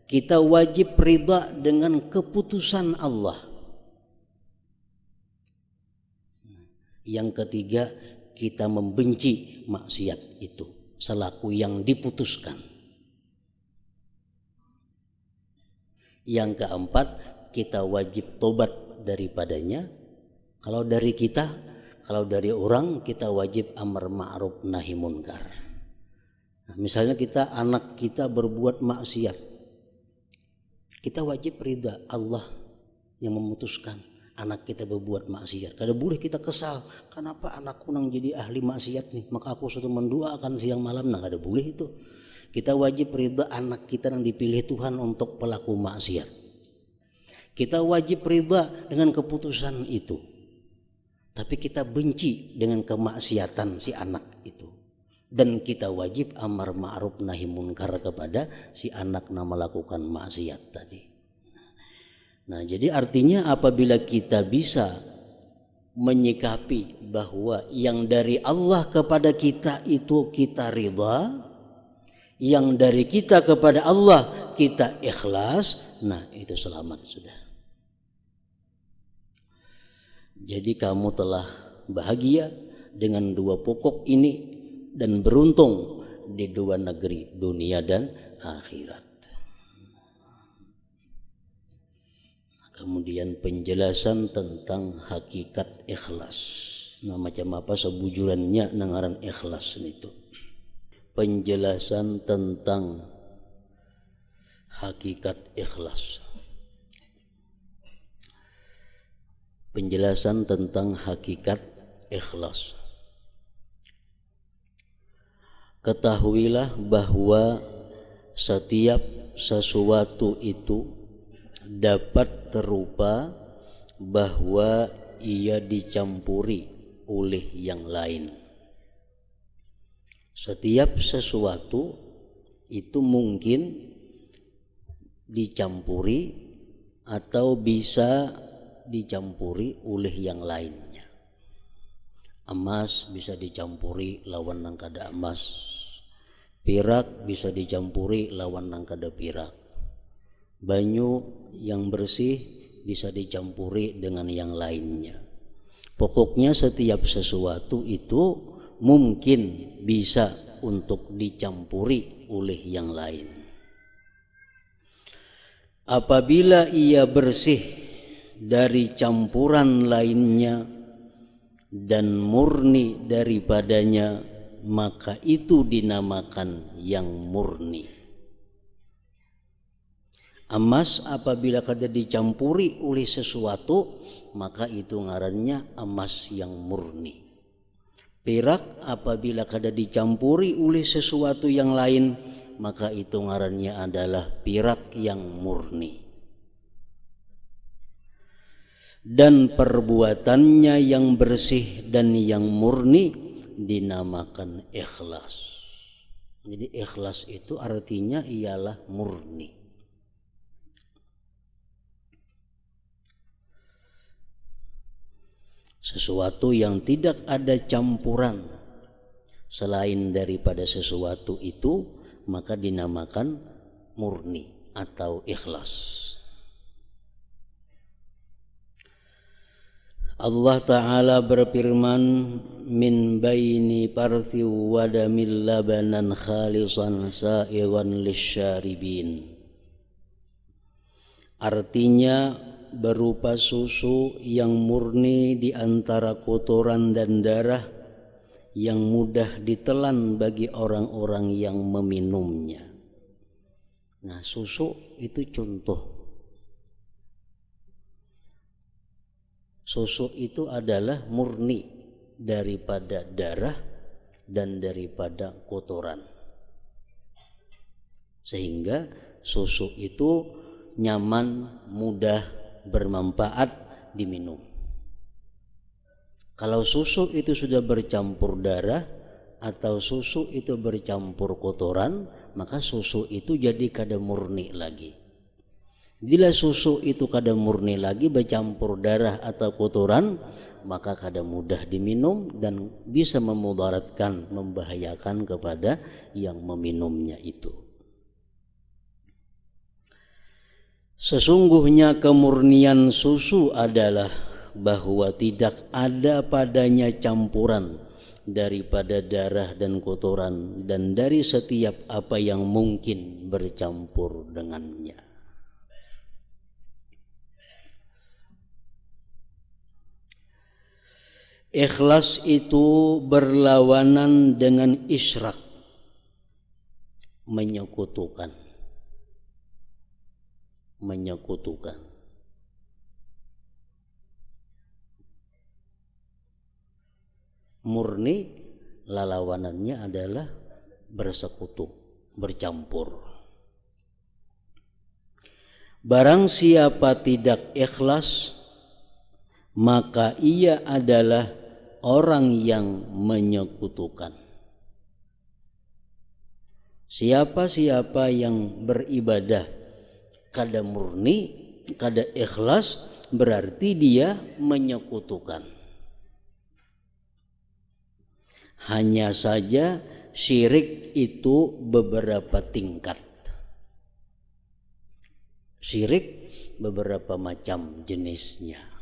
A: kita wajib ridha dengan keputusan Allah. Yang ketiga, kita membenci maksiat itu selaku yang diputuskan. Yang keempat, kita wajib tobat daripadanya. Kalau dari kita, kalau dari orang, kita wajib amar ma'ruf nahi munkar. Nah, misalnya anak kita berbuat maksiat, kita wajib ridha Allah yang memutuskan anak kita berbuat maksiat. Kada boleh kita kesal, kenapa anakku nang jadi ahli maksiat nih, maka aku suruh mendoakan siang malam. Nah, kada boleh itu. Kita wajib ridha anak kita yang dipilih Tuhan untuk pelaku maksiat. Kita wajib ridha dengan keputusan itu. Tapi kita benci dengan kemaksiatan si anak itu. Dan kita wajib amar ma'ruf nahi munkar kepada si anak yang melakukan maksiat tadi. Nah, jadi artinya apabila kita bisa menyikapi bahwa yang dari Allah kepada kita itu kita ridha, yang dari kita kepada Allah kita ikhlas, nah itu selamat sudah. Jadi kamu telah bahagia dengan dua pokok ini dan beruntung di dua negeri, dunia dan akhirat. Kemudian penjelasan tentang hakikat ikhlas. Nah, macam apa sebujurannya nangaran ikhlas itu. Penjelasan tentang hakikat ikhlas. Penjelasan tentang hakikat ikhlas. Ketahuilah bahwa setiap sesuatu itu dapat terupa bahwa ia dicampuri oleh yang lain. Setiap sesuatu itu mungkin dicampuri atau bisa dicampuri oleh yang lainnya. Emas bisa dicampuri lawan nang kada emas. Pirak bisa dicampuri lawan nang kada pirak. Banyu yang bersih bisa dicampuri dengan yang lainnya. Pokoknya setiap sesuatu itu mungkin bisa untuk dicampuri oleh yang lain. Apabila ia bersih dari campuran lainnya dan murni daripadanya, maka itu dinamakan yang murni. Emas apabila kada dicampuri oleh sesuatu, maka itu ngarannya emas yang murni. Perak apabila kada dicampuri oleh sesuatu yang lain, maka itu ngarannya adalah perak yang murni. Dan perbuatannya yang bersih dan yang murni dinamakan ikhlas. Jadi ikhlas itu artinya ialah murni. Sesuatu yang tidak ada campuran selain daripada sesuatu itu, maka dinamakan murni atau ikhlas. Allah Ta'ala berfirman, min baini parthi wa damil labanan khalisan sa'iwan lisyaribin. Artinya berupa susu yang murni di antara kotoran dan darah yang mudah ditelan bagi orang-orang yang meminumnya. Nah, susu itu contoh. Susu itu adalah murni daripada darah dan daripada kotoran, sehingga susu itu nyaman, mudah, bermanfaat diminum. Kalau susu itu sudah bercampur darah atau susu itu bercampur kotoran, maka susu itu jadi kada murni lagi. Bila susu itu kada murni lagi, bercampur darah atau kotoran, maka kada mudah diminum dan bisa memudaratkan, membahayakan kepada yang meminumnya itu. Sesungguhnya kemurnian susu adalah bahwa tidak ada padanya campuran daripada darah dan kotoran dan dari setiap apa yang mungkin bercampur dengannya. Ikhlas itu berlawanan dengan isyrak, menyekutukan. Murni lawanannya adalah bersekutu, bercampur. Barang siapa tidak ikhlas, maka ia adalah orang yang menyekutukan. Siapa-siapa yang beribadah kada murni, kada ikhlas, berarti dia menyekutukan. Hanya saja syirik itu beberapa tingkat. Syirik beberapa macam jenisnya.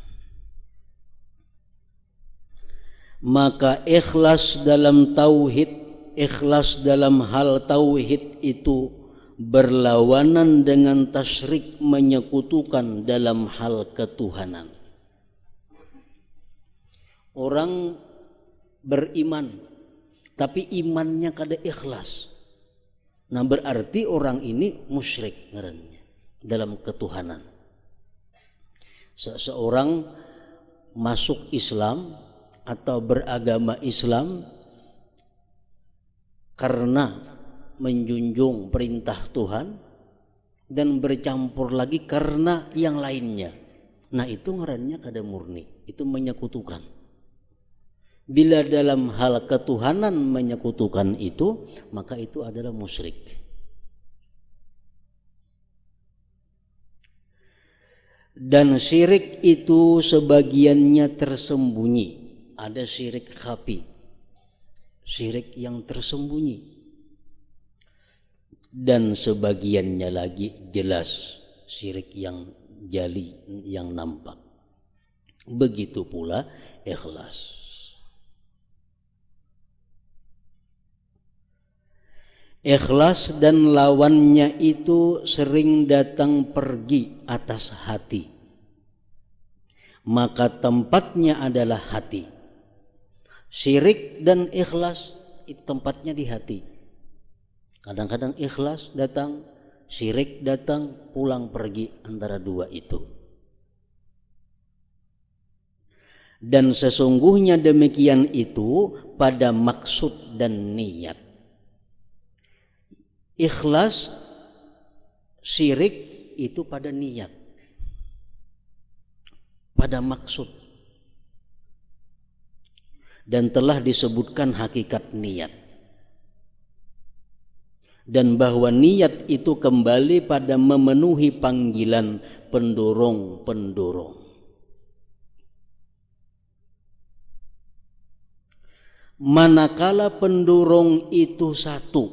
A: Maka ikhlas dalam tauhid, ikhlas dalam hal tauhid itu berlawanan dengan tasyrik, menyekutukan dalam hal ketuhanan. Orang beriman tapi imannya kada ikhlas, nah berarti orang ini musyrik ngarannya dalam ketuhanan. Seseorang masuk Islam atau beragama Islam karena menjunjung perintah Tuhan dan bercampur lagi karena yang lainnya, nah itu ngarannya kada murni, itu menyekutukan. Bila dalam hal ketuhanan menyekutukan itu, maka itu adalah musyrik. Dan syirik itu sebagiannya tersembunyi. Ada syirik khafi, syirik yang tersembunyi, dan sebagiannya lagi jelas, syirik yang jali, yang nampak. Begitu pula ikhlas. Ikhlas dan lawannya itu sering datang pergi atas hati, maka tempatnya adalah hati. Syirik dan ikhlas tempatnya di hati. Kadang-kadang ikhlas datang, syirik datang, pulang pergi antara dua itu. Dan sesungguhnya demikian itu pada maksud dan niat. Ikhlas, syirik itu pada niat, pada maksud. Dan telah disebutkan hakikat niat. Dan bahwa niat itu kembali pada memenuhi panggilan pendorong-pendorong. Manakala pendorong itu satu,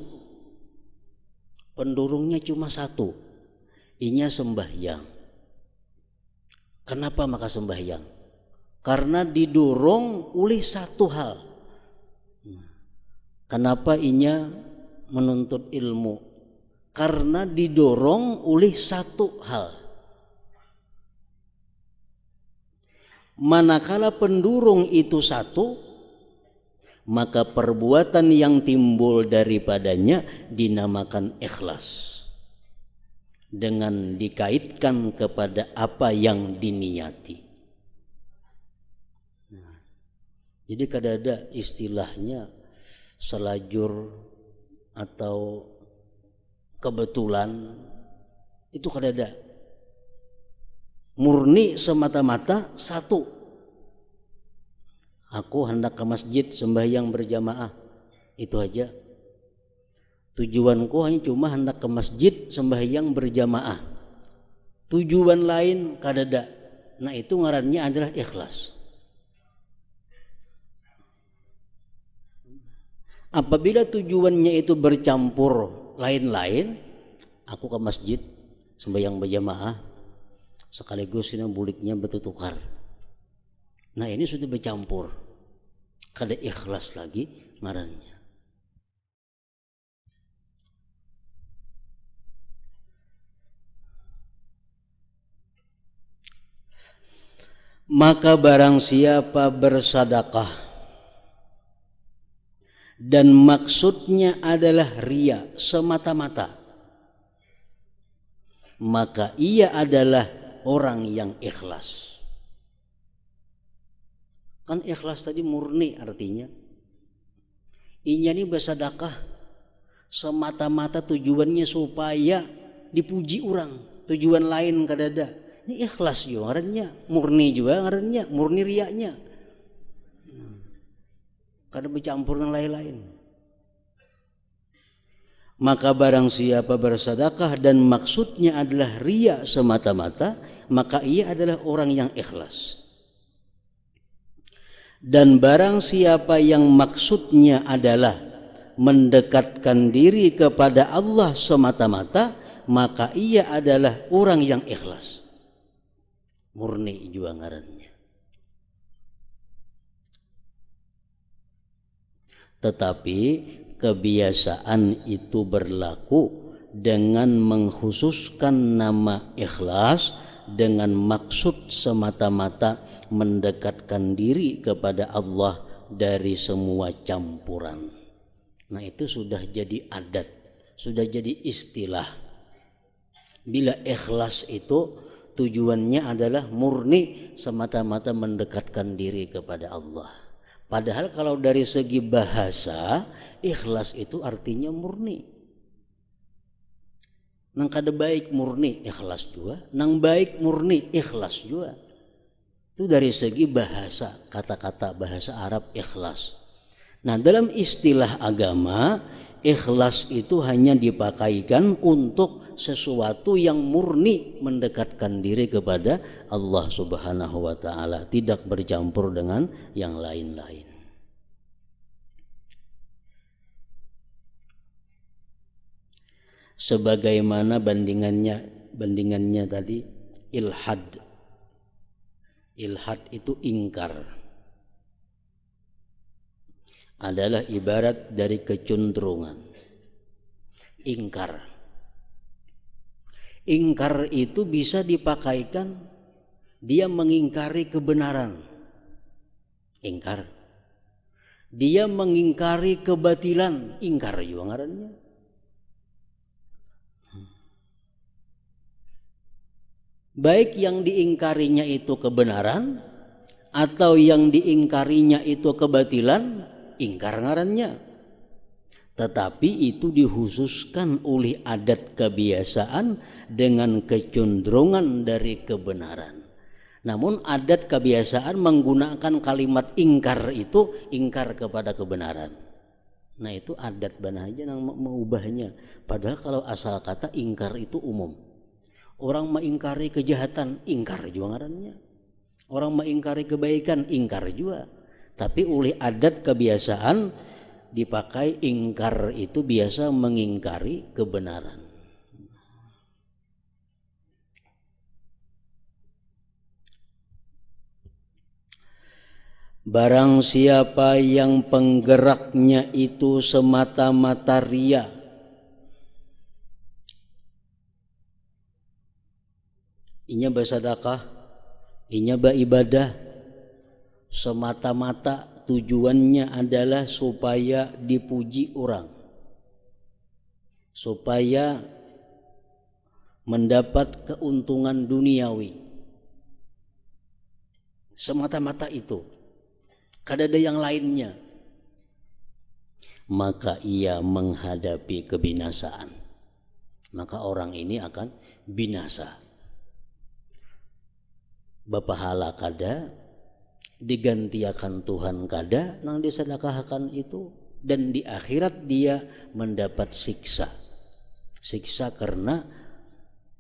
A: pendorongnya cuma satu, inya sembahyang. Kenapa maka sembahyang? Karena didorong oleh satu hal. Kenapa inya menuntut ilmu? Karena didorong oleh satu hal. Manakala pendorong itu satu, maka perbuatan yang timbul daripadanya dinamakan ikhlas, dengan dikaitkan kepada apa yang diniati. Jadi kadada istilahnya selajur atau kebetulan itu kadada. Murni semata-mata satu. Aku hendak ke masjid sembahyang berjamaah. Itu aja. Tujuanku hanya cuma hendak ke masjid sembahyang berjamaah. Tujuan lain kadada. Nah itu ngarannya adalah ikhlas. Apabila tujuannya itu bercampur lain-lain, aku ke masjid sembahyang berjamaah sekaligus ini buliknya bertukar. Nah ini sudah bercampur, kada ikhlas lagi ngarannya. Maka barang siapa bersedekah dan maksudnya adalah riya semata-mata, maka ia adalah orang yang ikhlas. Kan ikhlas tadi murni artinya. Inya ini bersedekah semata-mata tujuannya supaya dipuji orang. Tujuan lain kadada. Ini ikhlas juga ngarannya, murni juga ngarannya, murni riyanya. Kada bercampur dengan lain-lain. Maka barang siapa bersedekah dan maksudnya adalah riya semata-mata, maka ia adalah orang yang ikhlas. Dan barang siapa yang maksudnya adalah mendekatkan diri kepada Allah semata-mata, maka ia adalah orang yang ikhlas. Murni juga ngarannya. Tetapi kebiasaan itu berlaku dengan mengkhususkan nama ikhlas dengan maksud semata-mata mendekatkan diri kepada Allah dari semua campuran. Nah itu sudah jadi adat, sudah jadi istilah. Bila ikhlas itu tujuannya adalah murni semata-mata mendekatkan diri kepada Allah. Padahal kalau dari segi bahasa, ikhlas itu artinya murni. Nang kada baik murni ikhlas juga, nang baik murni ikhlas juga. Itu dari segi bahasa, kata-kata bahasa Arab ikhlas. Nah, dalam istilah agama, ikhlas itu hanya dipakaikan untuk sesuatu yang murni mendekatkan diri kepada Allah Subhanahu wa taala, tidak bercampur dengan yang lain-lain. Sebagaimana bandingannya tadi ilhad. Ilhad itu ingkar. Adalah ibarat dari kecenderungan. Ingkar. Ingkar itu bisa dipakaikan dia mengingkari kebenaran. Ingkar. Dia mengingkari kebatilan. Ingkar juga ngarannya. Baik yang diingkarinya itu kebenaran atau yang diingkarinya itu kebatilan, ingkar ngarannya. Tetapi itu dikhususkan oleh adat kebiasaan dengan kecenderungan dari kebenaran. Namun adat kebiasaan menggunakan kalimat ingkar itu ingkar kepada kebenaran. Nah itu adat bana aja yang mengubahnya. Padahal kalau asal kata ingkar itu umum. Orang mengingkari kejahatan, ingkar juga ngarannya. Orang mengingkari kebaikan, ingkar juga. Tapi oleh adat kebiasaan dipakai ingkar itu biasa mengingkari kebenaran. Barang siapa yang penggeraknya itu semata-mata riya, inya bersedekah, inya beribadah, semata-mata tujuannya adalah supaya dipuji orang, supaya mendapat keuntungan duniawi. Semata-mata itu, kada ada yang lainnya, maka ia menghadapi kebinasaan. Maka orang ini akan binasa. Bapahala kada, digantiakan Tuhan kada nang disedekahkan itu, dan di akhirat dia mendapat siksa karena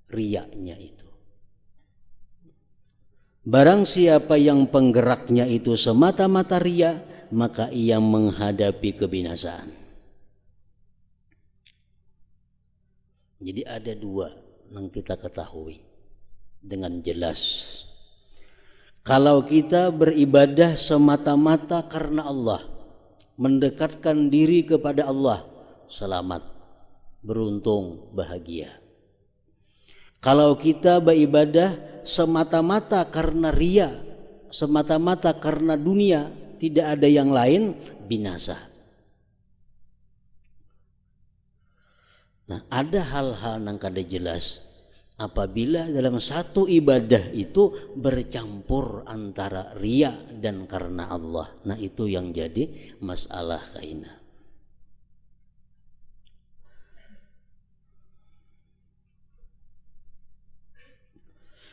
A: riyaknya itu. Barang siapa yang penggeraknya itu semata-mata riya, maka ia menghadapi kebinasaan. Jadi ada dua yang kita ketahui dengan jelas. Kalau kita beribadah semata-mata karena Allah, mendekatkan diri kepada Allah, selamat, beruntung, bahagia. Kalau kita beribadah semata-mata karena riya, semata-mata karena dunia, tidak ada yang lain, binasa. Nah, ada hal-hal yang kada jelas apabila dalam satu ibadah itu bercampur antara riya dan karena Allah. Nah, itu yang jadi masalah kaina.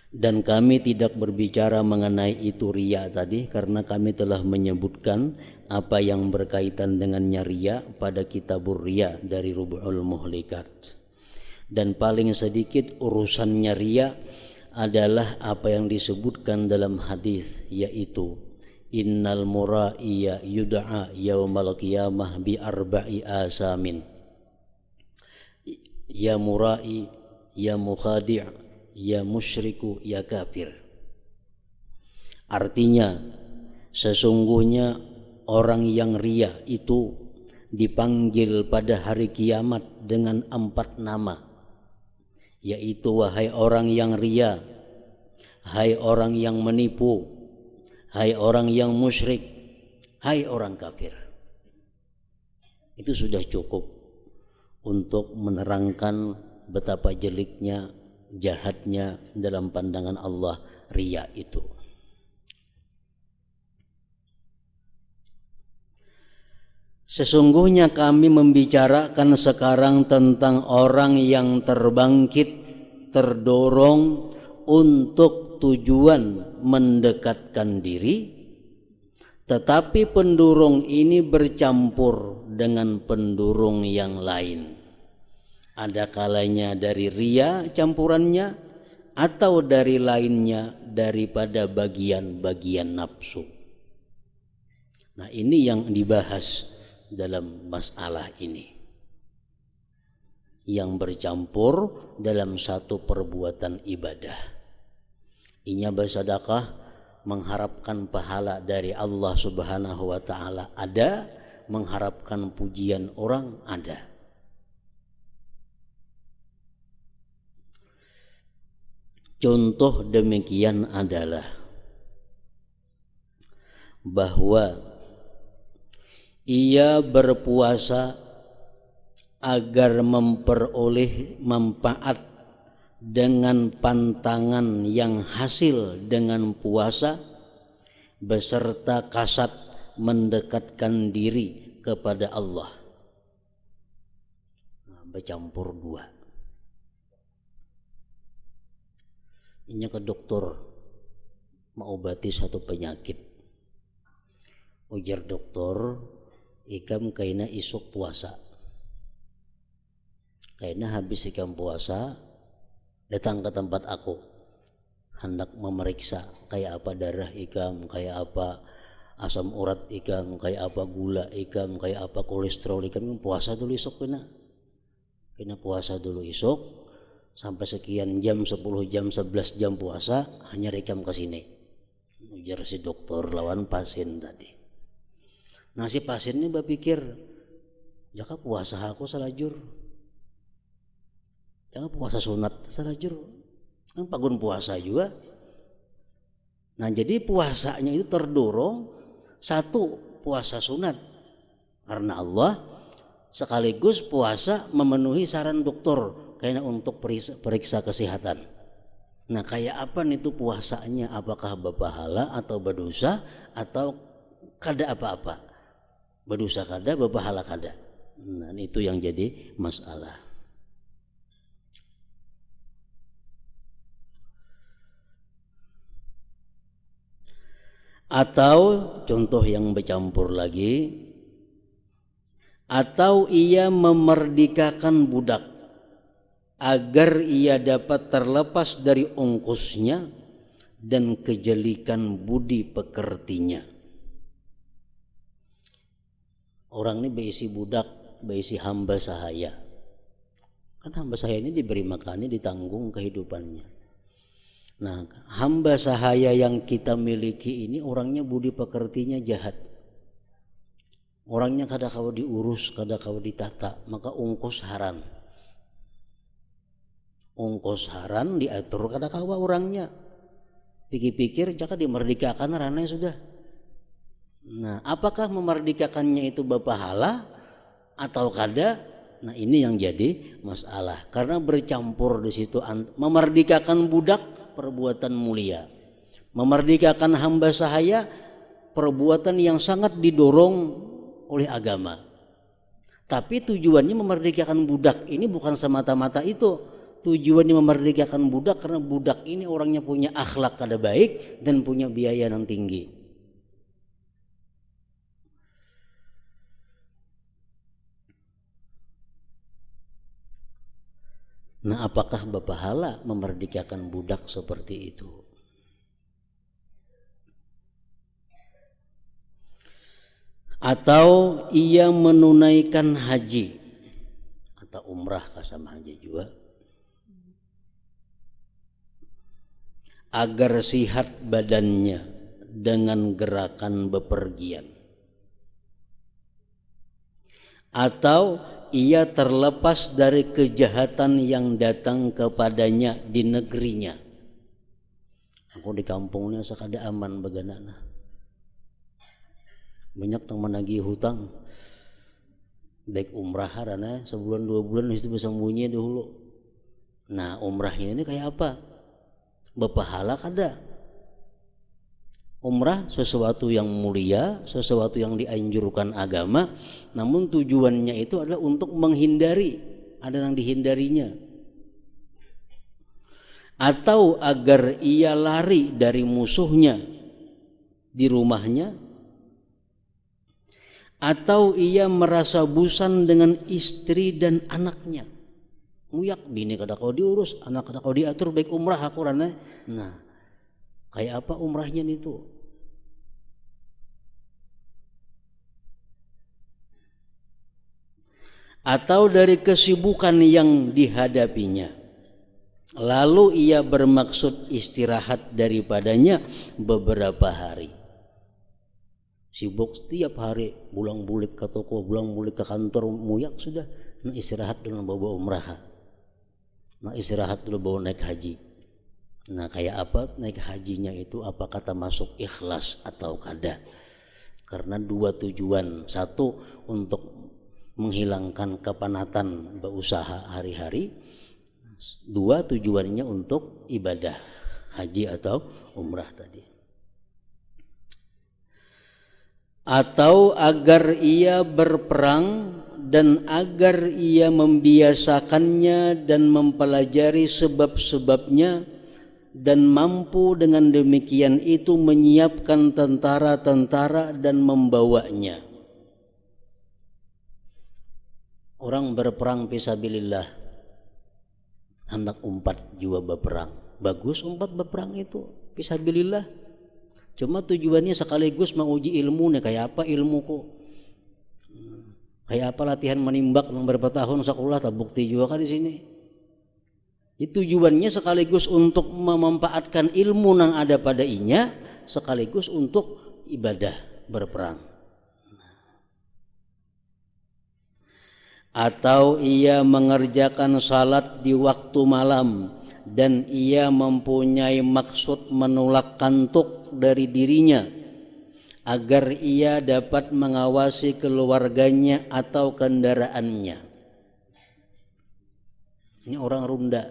A: Dan kami tidak berbicara mengenai itu riya tadi, karena kami telah menyebutkan apa yang berkaitan dengannya riya pada kitabur riya dari Rub'ul Muhlikat. Dan paling sedikit urusannya riya adalah apa yang disebutkan dalam hadis, yaitu innal mura'iya yud'a yaumal qiyamah bi arba'i asamin. Ya mura'i, ya mukhadi', ya musyriku, ya kafir. Artinya sesungguhnya orang yang riya itu dipanggil pada hari kiamat dengan 4 nama, yaitu wahai orang yang riya, hai orang yang menipu, hai orang yang musyrik, hai orang kafir. Itu sudah cukup untuk menerangkan betapa jeliknya, jahatnya dalam pandangan Allah riya itu. Sesungguhnya kami membicarakan sekarang tentang orang yang terbangkit, terdorong untuk tujuan mendekatkan diri, tetapi pendorong ini bercampur dengan pendorong yang lain. Ada kalanya dari riya campurannya, atau dari lainnya daripada bagian-bagian nafsu. Nah, ini yang dibahas dalam masalah ini, yang bercampur dalam satu perbuatan ibadah. Inya bersedekah mengharapkan pahala dari Allah Subhanahu wa taala ada, mengharapkan pujian orang ada. Contoh demikian adalah bahwa ia berpuasa agar memperoleh manfaat dengan pantangan yang hasil dengan puasa, beserta kasat mendekatkan diri kepada Allah. Nah, bercampur dua. Ini ke dokter mengobati satu penyakit. Ujar dokter, ikam kaina isuk puasa. Kaina habis ikam puasa, datang ke tempat aku, hendak memeriksa kayak apa darah ikam, kayak apa asam urat ikam, kayak apa gula ikam, kayak apa kolesterol ikam. Puasa dulu isuk kena puasa dulu isuk. Sampai sekian jam, 10 jam, 11 jam puasa, hanya rekam ke sini. Ujar si dokter lawan pasien tadi. Nah, si pasien ini berpikir, jaka puasa aku salajur, jangan puasa sunat salajur, kan pagun puasa juga. Nah, jadi puasanya itu terdorong, satu puasa sunat karena Allah, sekaligus puasa memenuhi saran dokter kayaknya untuk periksa kesehatan. Nah, kayak apa nih tuh puasanya? Apakah berpahala atau berdosa atau kada apa-apa, berdosa kada, berpahala kada. Nah, itu yang jadi masalah. Atau contoh yang bercampur lagi, atau ia memerdekakan budak agar ia dapat terlepas dari ongkosnya dan kejelikan budi pekertinya. Orang ini berisi budak, berisi hamba sahaya. Kan hamba sahaya ini diberi makannya, ditanggung kehidupannya. Nah, hamba sahaya yang kita miliki ini orangnya budi pekertinya jahat. Orangnya kada kau diurus, kada kau ditata, maka ongkos haran. Ongkos haran diatur kada kau orangnya. Pikir-pikir jaka dimerdekakan rana sudah. Nah, apakah memerdekakannya itu berpahala atau kada? Nah, ini yang jadi masalah karena bercampur di situ. Memerdekakan budak perbuatan mulia, memerdekakan hamba sahaya perbuatan yang sangat didorong oleh agama. Tapi tujuannya memerdekakan budak ini bukan semata-mata itu. Tujuannya memerdekakan budak karena budak ini orangnya punya akhlak kada baik dan punya biaya yang tinggi. Nah, apakah berpahala memerdekakan budak seperti itu? Atau ia menunaikan haji atau umrah sama haji juga agar sihat badannya dengan gerakan bepergian, atau ia terlepas dari kejahatan yang datang kepadanya di negerinya. Aku di kampungnya sakada aman baganana. Banyak yang menagih hutang. Baik umrah karena sebulan 2 bulan itu bisa sembunyi dulu. Nah, umrahnya ini kayak apa? Berpahala kada? Umrah sesuatu yang mulia, sesuatu yang dianjurkan agama, namun tujuannya itu adalah untuk menghindari, ada yang dihindarinya. Atau agar ia lari dari musuhnya di rumahnya, atau ia merasa bosan dengan istri dan anaknya. Muyak bini kada kau diurus, anak kada kau diatur, baik umrah aku rana. Nah, kayak apa umrahnya itu? Atau dari kesibukan yang dihadapinya, lalu ia bermaksud istirahat daripadanya beberapa hari. Sibuk setiap hari, pulang bulik ke toko, pulang bulik ke kantor, muyak sudah. Nah, istirahat dulu bawa umrah. Nah, istirahat dulu bawa naik haji. Nah, kayak apa naik hajinya itu? Apa kata masuk ikhlas atau kada? Karena 2 tujuan. 1 untuk menghilangkan kepenatan berusaha hari-hari. 2 tujuannya untuk ibadah haji atau umrah tadi. Atau agar ia berperang dan agar ia membiasakannya dan mempelajari sebab-sebabnya dan mampu dengan demikian itu menyiapkan tentara-tentara dan membawanya. Orang berperang fisabilillah, hendak umpat juga berperang. Bagus umpat berperang itu fisabilillah. Cuma tujuannya sekaligus menguji ilmunya, kayak apa ilmuku, kayak apa latihan menimbak yang berapa tahun sekolah tak bukti juga kan di sini. Itu tujuannya sekaligus untuk memanfaatkan ilmu yang ada pada inya, sekaligus untuk ibadah berperang. Atau ia mengerjakan salat di waktu malam dan ia mempunyai maksud menolak kantuk dari dirinya agar ia dapat mengawasi keluarganya atau kendaraannya. Ini orang runda,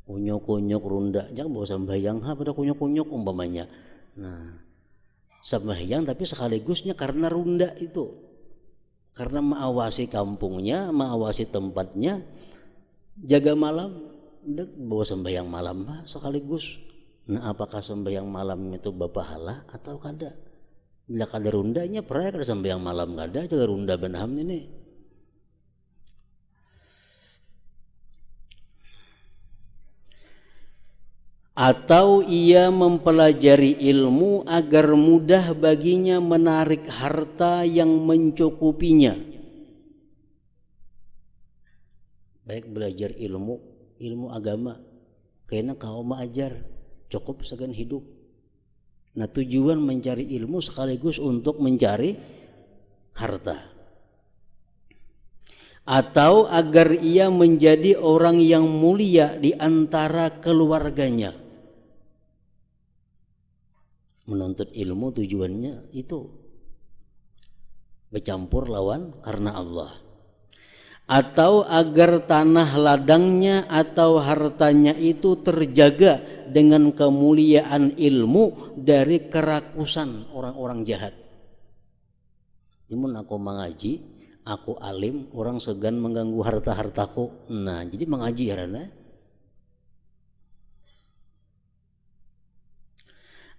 A: kunyuk-kunyuk runda, jangan bawa sambayang pada kunyuk-kunyuk umpamanya. Nah, sembahyang tapi sekaligusnya karena runda itu, karena mengawasi kampungnya, mengawasi tempatnya, jaga malam, udah bawa sembahyang malam sekaligus. Nah, apakah sembahyang malam itu berpahala atau kada? Bila kada rundanya pernah kada sembahyang malam kada, jaga runda benaham ini. Atau ia mempelajari ilmu agar mudah baginya menarik harta yang mencukupinya. Baik belajar ilmu agama, kayaknya kau ajar cukup segan hidup. Nah, tujuan mencari ilmu sekaligus untuk mencari harta. Atau agar ia menjadi orang yang mulia di antara keluarganya. Menuntut ilmu tujuannya itu bercampur lawan karena Allah. Atau agar tanah ladangnya atau hartanya itu terjaga dengan kemuliaan ilmu dari kerakusan orang-orang jahat. Namun aku mengaji, aku alim, orang segan mengganggu harta-hartaku. Nah, jadi mengaji karena.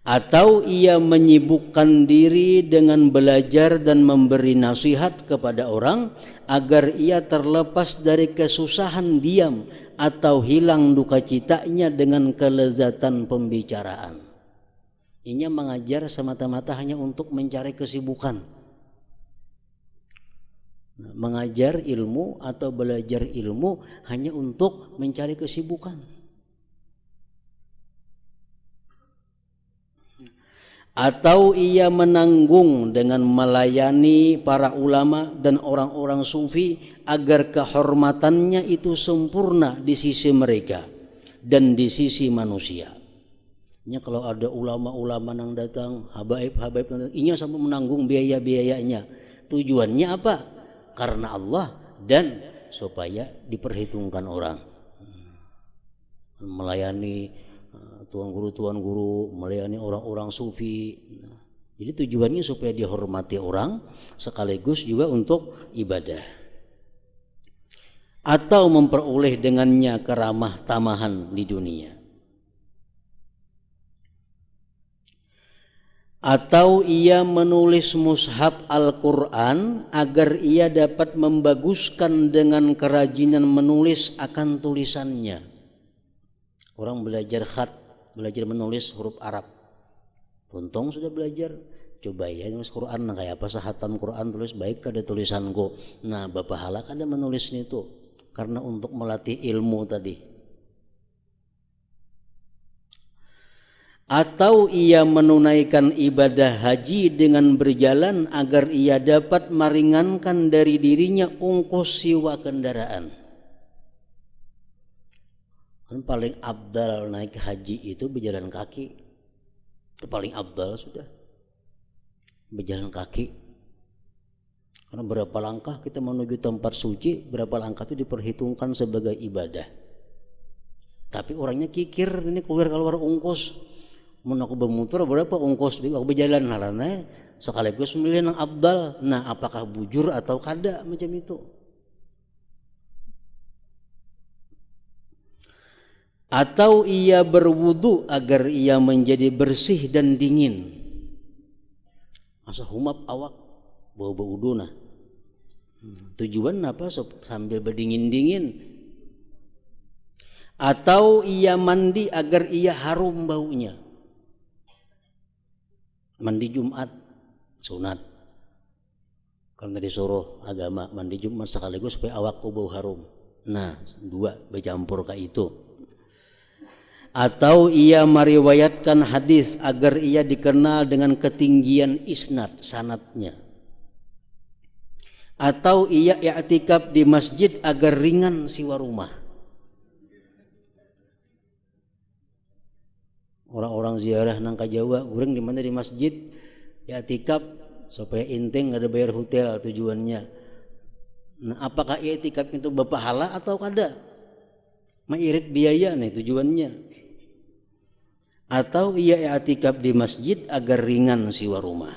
A: Atau ia menyibukkan diri dengan belajar dan memberi nasihat kepada orang agar ia terlepas dari kesusahan diam atau hilang duka citanya dengan kelezatan pembicaraan. Ini mengajar semata-mata hanya untuk mencari kesibukan. Mengajar ilmu atau belajar ilmu hanya untuk mencari kesibukan. Atau ia menanggung dengan melayani para ulama dan orang-orang sufi agar kehormatannya itu sempurna di sisi mereka dan di sisi manusia. Ini kalau ada ulama-ulama yang datang, habaib-habaib, ini sampai menanggung biaya-biayanya. Tujuannya apa? Karena Allah dan supaya diperhitungkan orang. Melayani tuan guru, melayani orang-orang sufi. Jadi tujuannya supaya dihormati orang sekaligus juga untuk ibadah. Atau memperoleh dengannya keramah tamahan di dunia. Atau ia menulis mushaf Al-Quran agar ia dapat membaguskan dengan kerajinan menulis akan tulisannya. Orang belajar khat, belajar menulis huruf Arab. Untung sudah belajar, coba ya nulis Quran, nah kayak apa sahatam Quran tulis baik kada tulisanku. Nah, bapahala kada menulisnya itu karena untuk melatih ilmu tadi. Atau ia menunaikan ibadah haji dengan berjalan agar ia dapat meringankan dari dirinya ongkos sewa kendaraan. Kan paling abdal naik haji itu berjalan kaki. Itu paling abdal sudah. Berjalan kaki. Karena berapa langkah kita menuju tempat suci, berapa langkah itu diperhitungkan sebagai ibadah. Tapi orangnya kikir, ini keluar ongkos. Mun aku bermutur berapa ongkos aku berjalan harana sekaligus milih yang abdal. Nah, apakah bujur atau kada macam itu? Atau ia berwudu agar ia menjadi bersih dan dingin. Masa humap awak bau wudu nah. Tujuan apa? Sambil berdingin-dingin. Atau ia mandi agar ia harum baunya. Mandi Jumat sunat. Karena disuruh agama mandi Jumat sekaligus supaya awakku bau harum. Nah, dua bercampur ke itu. Atau ia meriwayatkan hadis agar ia dikenal dengan ketinggian isnad sanadnya. Atau ia i'tikaf di masjid agar ringan siwa rumah. Orang-orang ziarah nang ka Jawa, urang di mana di masjid i'tikaf supaya inteng ada bayar hotel tujuannya. Nah, apakah i'tikaf itu berpahala atau kada? Mairit biaya nih tujuannya. atau ia i'tikaf di masjid agar ringan siwa rumah,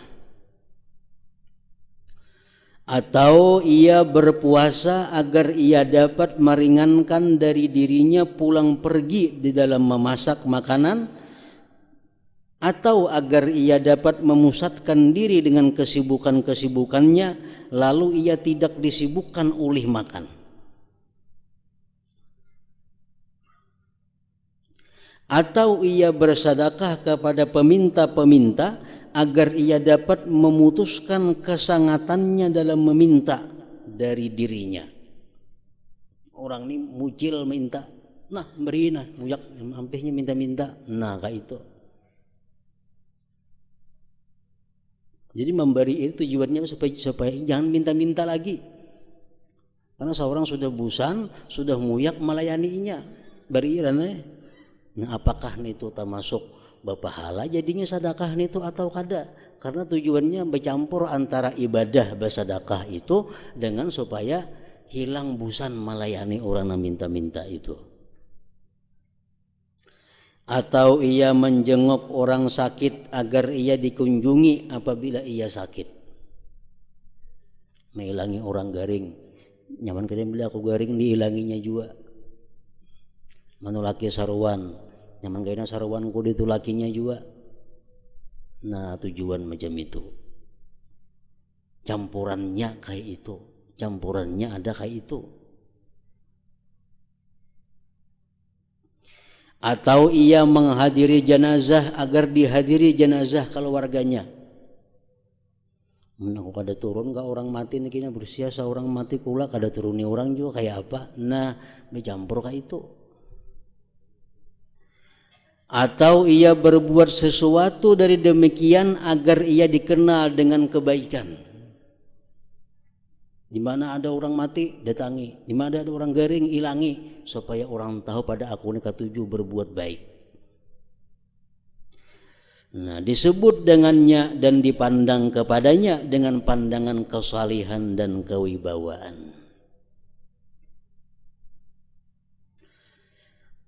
A: atau ia berpuasa agar ia dapat meringankan dari dirinya pulang pergi di dalam memasak makanan, atau agar ia dapat memusatkan diri dengan kesibukan-kesibukannya lalu ia tidak disibukkan oleh makan, atau ia bersedekah kepada peminta-peminta agar ia dapat memutuskan kesangatannya dalam meminta dari dirinya. Orang ini mucil minta, nah beri nah muyak ampihnya minta-minta, nah kayak itu. Jadi memberi itu tujuannya supaya jangan minta-minta lagi, karena seorang sudah bosan, sudah muyak melayaninya, beri nah apakah itu termasuk berpahala jadinya sedekah itu atau kada? Karena tujuannya bercampur antara ibadah bersedekah itu dengan supaya hilang bosan melayani orang yang minta-minta itu. Atau ia menjenguk orang sakit agar ia dikunjungi apabila ia sakit. Menghilangi orang garing, nyaman kadang bila aku garing dihilanginya juga. Manulaki saruan, nyaman kayaknya saruan ku ditulakinya juga. Nah tujuan macam itu, campurannya kayak itu, campurannya ada kayak itu. Atau ia menghadiri jenazah agar dihadiri jenazah keluarganya. Aku kada turun ke orang mati nih kayaknya berusia seorang mati kula kada turuni orang juga kayak apa. Nah bercampur kayak itu. Atau ia berbuat sesuatu dari demikian agar ia dikenal dengan kebaikan. Di mana ada orang mati datangi, di mana ada orang garing ilangi, supaya orang tahu pada aku ini ketujuh berbuat baik. Nah disebut dengannya dan dipandang kepadanya dengan pandangan kesalihan dan kewibawaan.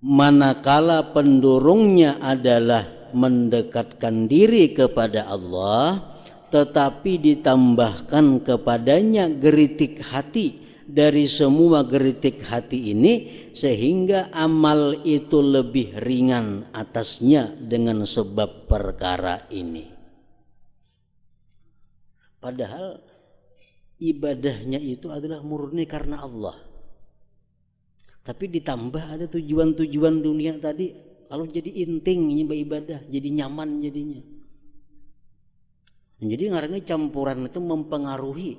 A: Manakala pendorongnya adalah mendekatkan diri kepada Allah, tetapi ditambahkan kepadanya geritik hati dari semua geritik hati ini, sehingga amal itu lebih ringan atasnya dengan sebab perkara ini. Padahal ibadahnya itu adalah murni karena Allah, tapi ditambah ada tujuan-tujuan dunia tadi, lalu jadi inting ibadah, jadi nyaman jadinya. Jadi ngarannya campuran itu mempengaruhi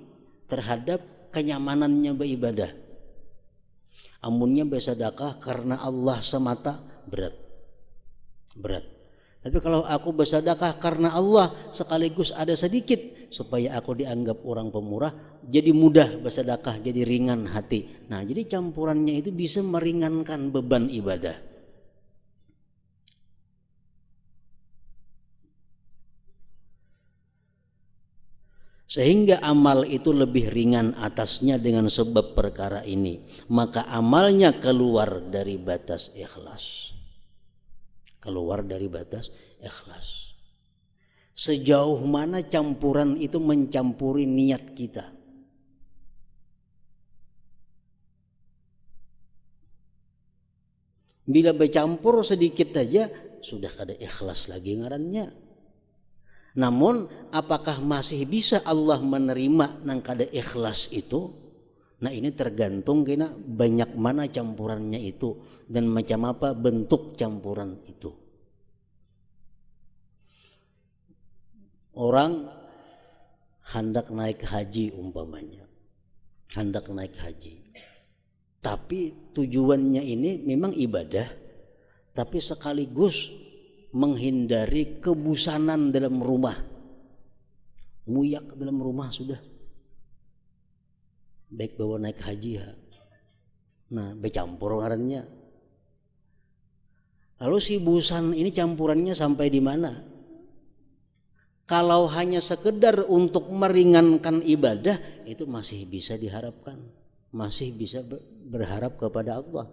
A: terhadap kenyamanannya beribadah. Amunnya bersedekah karena Allah semata berat. Tapi kalau aku bersedekah karena Allah sekaligus ada sedikit supaya aku dianggap orang pemurah, jadi mudah bersedekah, jadi ringan hati. Nah, jadi campurannya itu bisa meringankan beban ibadah. Sehingga amal itu lebih ringan atasnya dengan sebab perkara ini, maka amalnya keluar dari batas ikhlas. Keluar dari batas ikhlas. Sejauh mana campuran itu mencampuri niat kita. Bila bercampur sedikit saja sudah kada ikhlas lagi ngarannya. Namun apakah masih bisa Allah menerima nang kada ikhlas itu? Nah ini tergantung kena banyak mana campurannya itu dan macam apa bentuk campuran itu. Orang hendak naik haji umpamanya, hendak naik haji, tapi tujuannya ini memang ibadah, tapi sekaligus menghindari kebosanan dalam rumah, muyak dalam rumah sudah, baik bawa naik haji ya. Nah bercampur ngarannya. Lalu si bosan ini campurannya sampai di mana? Kalau hanya sekedar untuk meringankan ibadah itu masih bisa diharapkan, masih bisa berharap kepada Allah.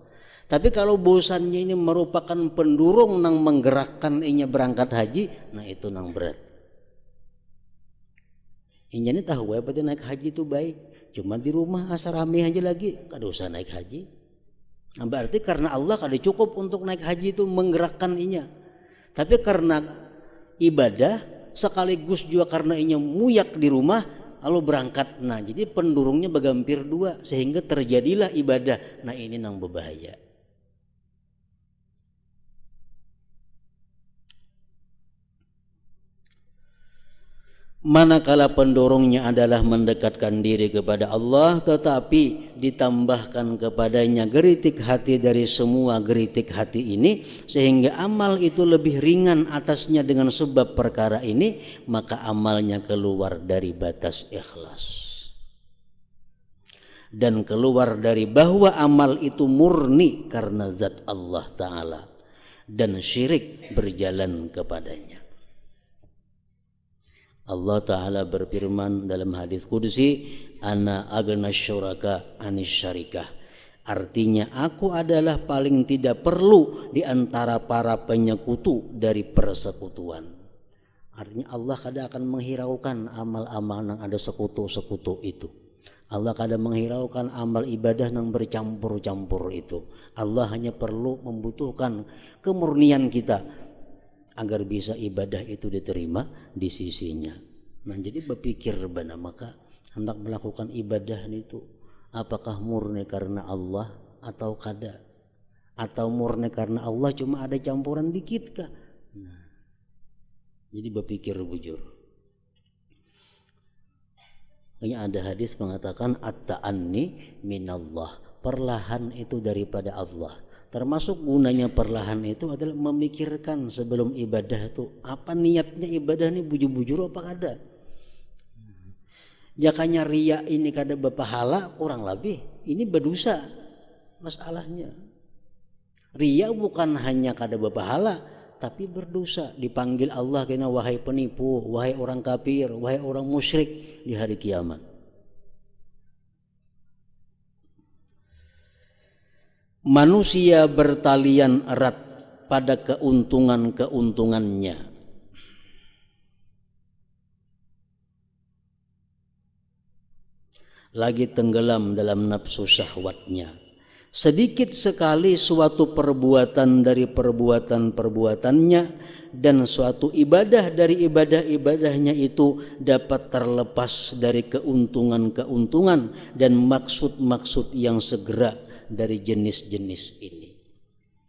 A: Tapi kalau bosannya ini merupakan pendurung nang menggerakkan inya berangkat haji, nah itu nang berat. Inya ini tahu ya berarti naik haji itu baik. Cuma di rumah asa rame aja lagi, kada usah naik haji. Nah, berarti karena Allah kada cukup untuk naik haji itu menggerakkan inya. Tapi karena ibadah sekaligus juga karena inya muyak di rumah, lalu berangkat. Nah jadi pendurungnya begampir dua sehingga terjadilah ibadah. Nah ini nang berbahaya. Manakala pendorongnya adalah mendekatkan diri kepada Allah, tetapi ditambahkan kepadanya geritik hati dari semua geritik hati ini, sehingga amal itu lebih ringan atasnya dengan sebab perkara ini, maka amalnya keluar dari batas ikhlas dan keluar dari bahwa amal itu murni karena zat Allah Ta'ala dan syirik berjalan kepadanya. Allah Ta'ala berfirman dalam hadis qudsi, ana agna syuraka anis syarikah. Artinya aku adalah paling tidak perlu di antara para penyekutu dari persekutuan. Artinya Allah kada akan menghiraukan amal-amal yang ada sekutu-sekutu itu. Allah kada menghiraukan amal ibadah yang bercampur-campur itu. Allah hanya perlu membutuhkan kemurnian kita agar bisa ibadah itu diterima di sisinya. Nah jadi berpikir benar, maka hendak melakukan ibadah itu apakah murni karena Allah atau kada, atau murni karena Allah cuma ada campuran dikit kah? Nah, jadi berpikir bujur. Hanya ada hadis mengatakan at-ta'anni minallah, perlahan itu daripada Allah. Termasuk gunanya perlahan itu adalah memikirkan sebelum ibadah itu apa niatnya ibadah ini, bujur-bujur apa kada. Jakanya ria ini kada berpahala kurang lebih ini berdosa masalahnya. Ria bukan hanya kada berpahala tapi berdosa, dipanggil Allah kena wahai penipu, wahai orang kafir, wahai orang musyrik di hari kiamat. Manusia bertalian erat pada keuntungan-keuntungannya. Lagi tenggelam dalam nafsu syahwatnya. Sedikit sekali suatu perbuatan dari perbuatan-perbuatannya dan suatu ibadah dari ibadah-ibadahnya itu dapat terlepas dari keuntungan-keuntungan dan maksud-maksud yang segera dari jenis-jenis ini.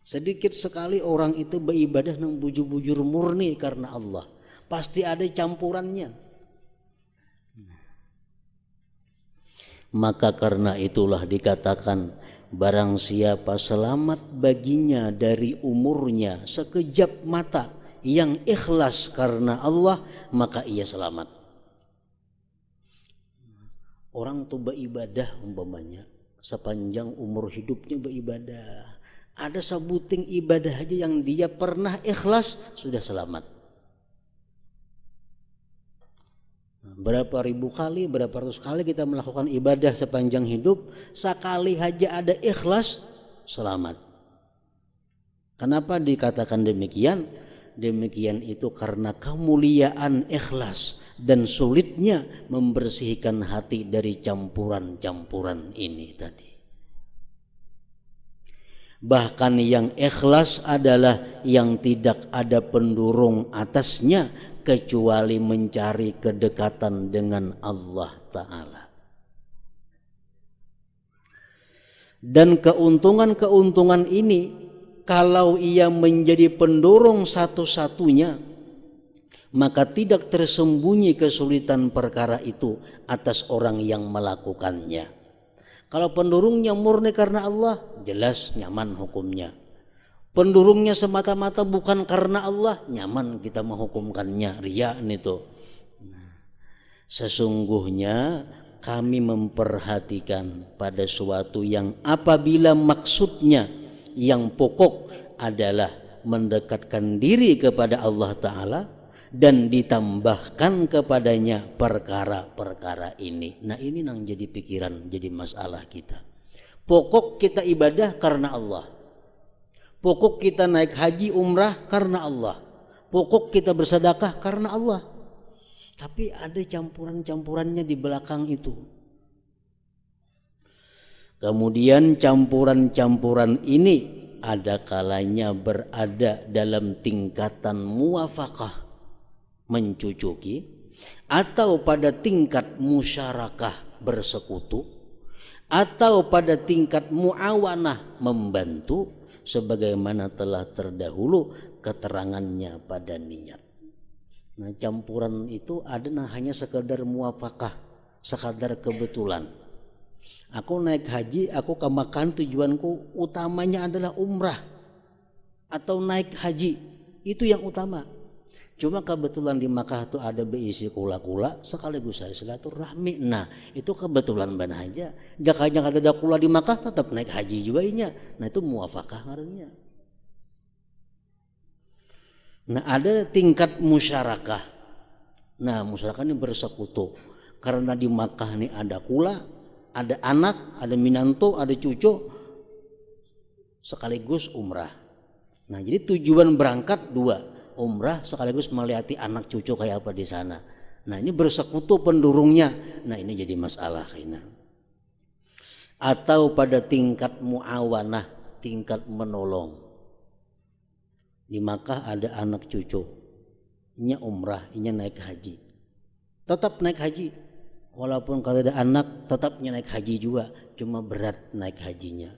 A: Sedikit sekali orang itu beribadah nang bujur-bujur murni karena Allah, pasti ada campurannya. Maka karena itulah dikatakan barang siapa selamat baginya dari umurnya sekejap mata yang ikhlas karena Allah, maka ia selamat. Orang tuh beribadah umpamanya sepanjang umur hidupnya beribadah, ada sebuting ibadah aja yang dia pernah ikhlas sudah selamat. Berapa ribu kali, berapa ratus kali kita melakukan ibadah sepanjang hidup, sekali aja ada ikhlas selamat. Kenapa dikatakan demikian? Demikian itu karena kemuliaan ikhlas dan sulitnya membersihkan hati dari campuran-campuran ini tadi. Bahkan yang ikhlas adalah yang tidak ada pendurung atasnya kecuali mencari kedekatan dengan Allah Ta'ala. Dan keuntungan-keuntungan ini kalau ia menjadi pendorong satu-satunya, maka tidak tersembunyi kesulitan perkara itu atas orang yang melakukannya. Kalau pendorongnya murni karena Allah, jelas nyaman hukumnya. Pendorongnya semata-mata bukan karena Allah, nyaman kita menghukumkannya, riya itu. Sesungguhnya kami memperhatikan pada suatu yang apabila maksudnya yang pokok adalah mendekatkan diri kepada Allah Ta'ala dan ditambahkan kepadanya perkara-perkara ini. Nah ini yang jadi pikiran, jadi masalah kita. Pokok kita ibadah karena Allah. Pokok kita naik haji umrah karena Allah. Pokok kita bersedekah karena Allah. Tapi ada campuran-campurannya di belakang itu. Kemudian campuran-campuran ini ada kalanya berada dalam tingkatan muwafaqah, mencucuki, atau pada tingkat musyarakah, bersekutu, atau pada tingkat muawanah, membantu, sebagaimana telah terdahulu keterangannya pada niat. Nah, campuran itu ada hanya sekadar muwafaqah, sekadar kebetulan. Aku naik haji, aku ke Makkah, tujuanku utamanya adalah umrah atau naik haji, itu yang utama. Cuma kebetulan di Makkah itu ada berisi kula-kula, sekaligus saya silaturahmi. Nah, itu kebetulan benar aja. Jakanya ada kula di Makkah, tetap naik haji juga inya. Nah, itu muwafaqah ngarannya. Nah, ada tingkat musyarakah. Nah, musyarakah ini bersekutu. Karena di Makkah ini ada kula, ada anak, ada minanto, ada cucu, sekaligus umrah. Nah, jadi tujuan berangkat dua, umrah sekaligus melihati anak cucu kayak apa di sana. Nah, ini bersekutu pendurungnya. Nah, ini jadi masalah kayaknya. Atau pada tingkat muawanah, tingkat menolong. Di Makkah ada anak cucu, ini umrah, ini naik haji, tetap naik haji. Walaupun kalau ada anak tetapnya naik haji juga, cuma berat naik hajinya.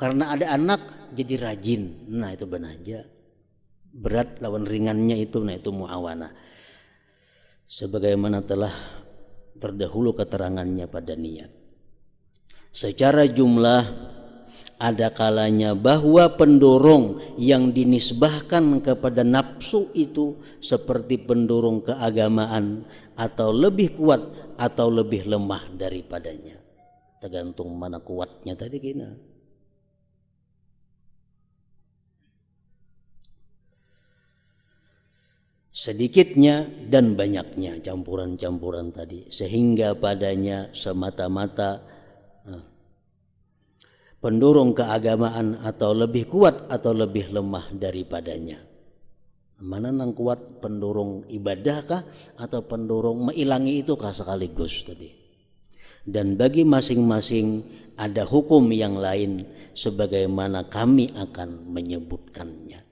A: Karena ada anak jadi rajin. Nah, itu benar aja. Berat lawan ringannya itu, nah itu muawanah. Sebagaimana telah terdahulu keterangannya pada niat. Secara jumlah ada kalanya bahwa pendorong yang dinisbahkan kepada nafsu itu seperti pendorong keagamaan, atau lebih kuat atau lebih lemah daripadanya. Tergantung mana kuatnya tadi kena. Sedikitnya dan banyaknya campuran-campuran tadi, sehingga padanya semata-mata pendorong keagamaan atau lebih kuat atau lebih lemah daripadanya. Mana nang kuat, pendorong ibadah kah atau pendorong mengilangi itu kah sekaligus tadi. Dan bagi masing-masing ada hukum yang lain sebagaimana kami akan menyebutkannya.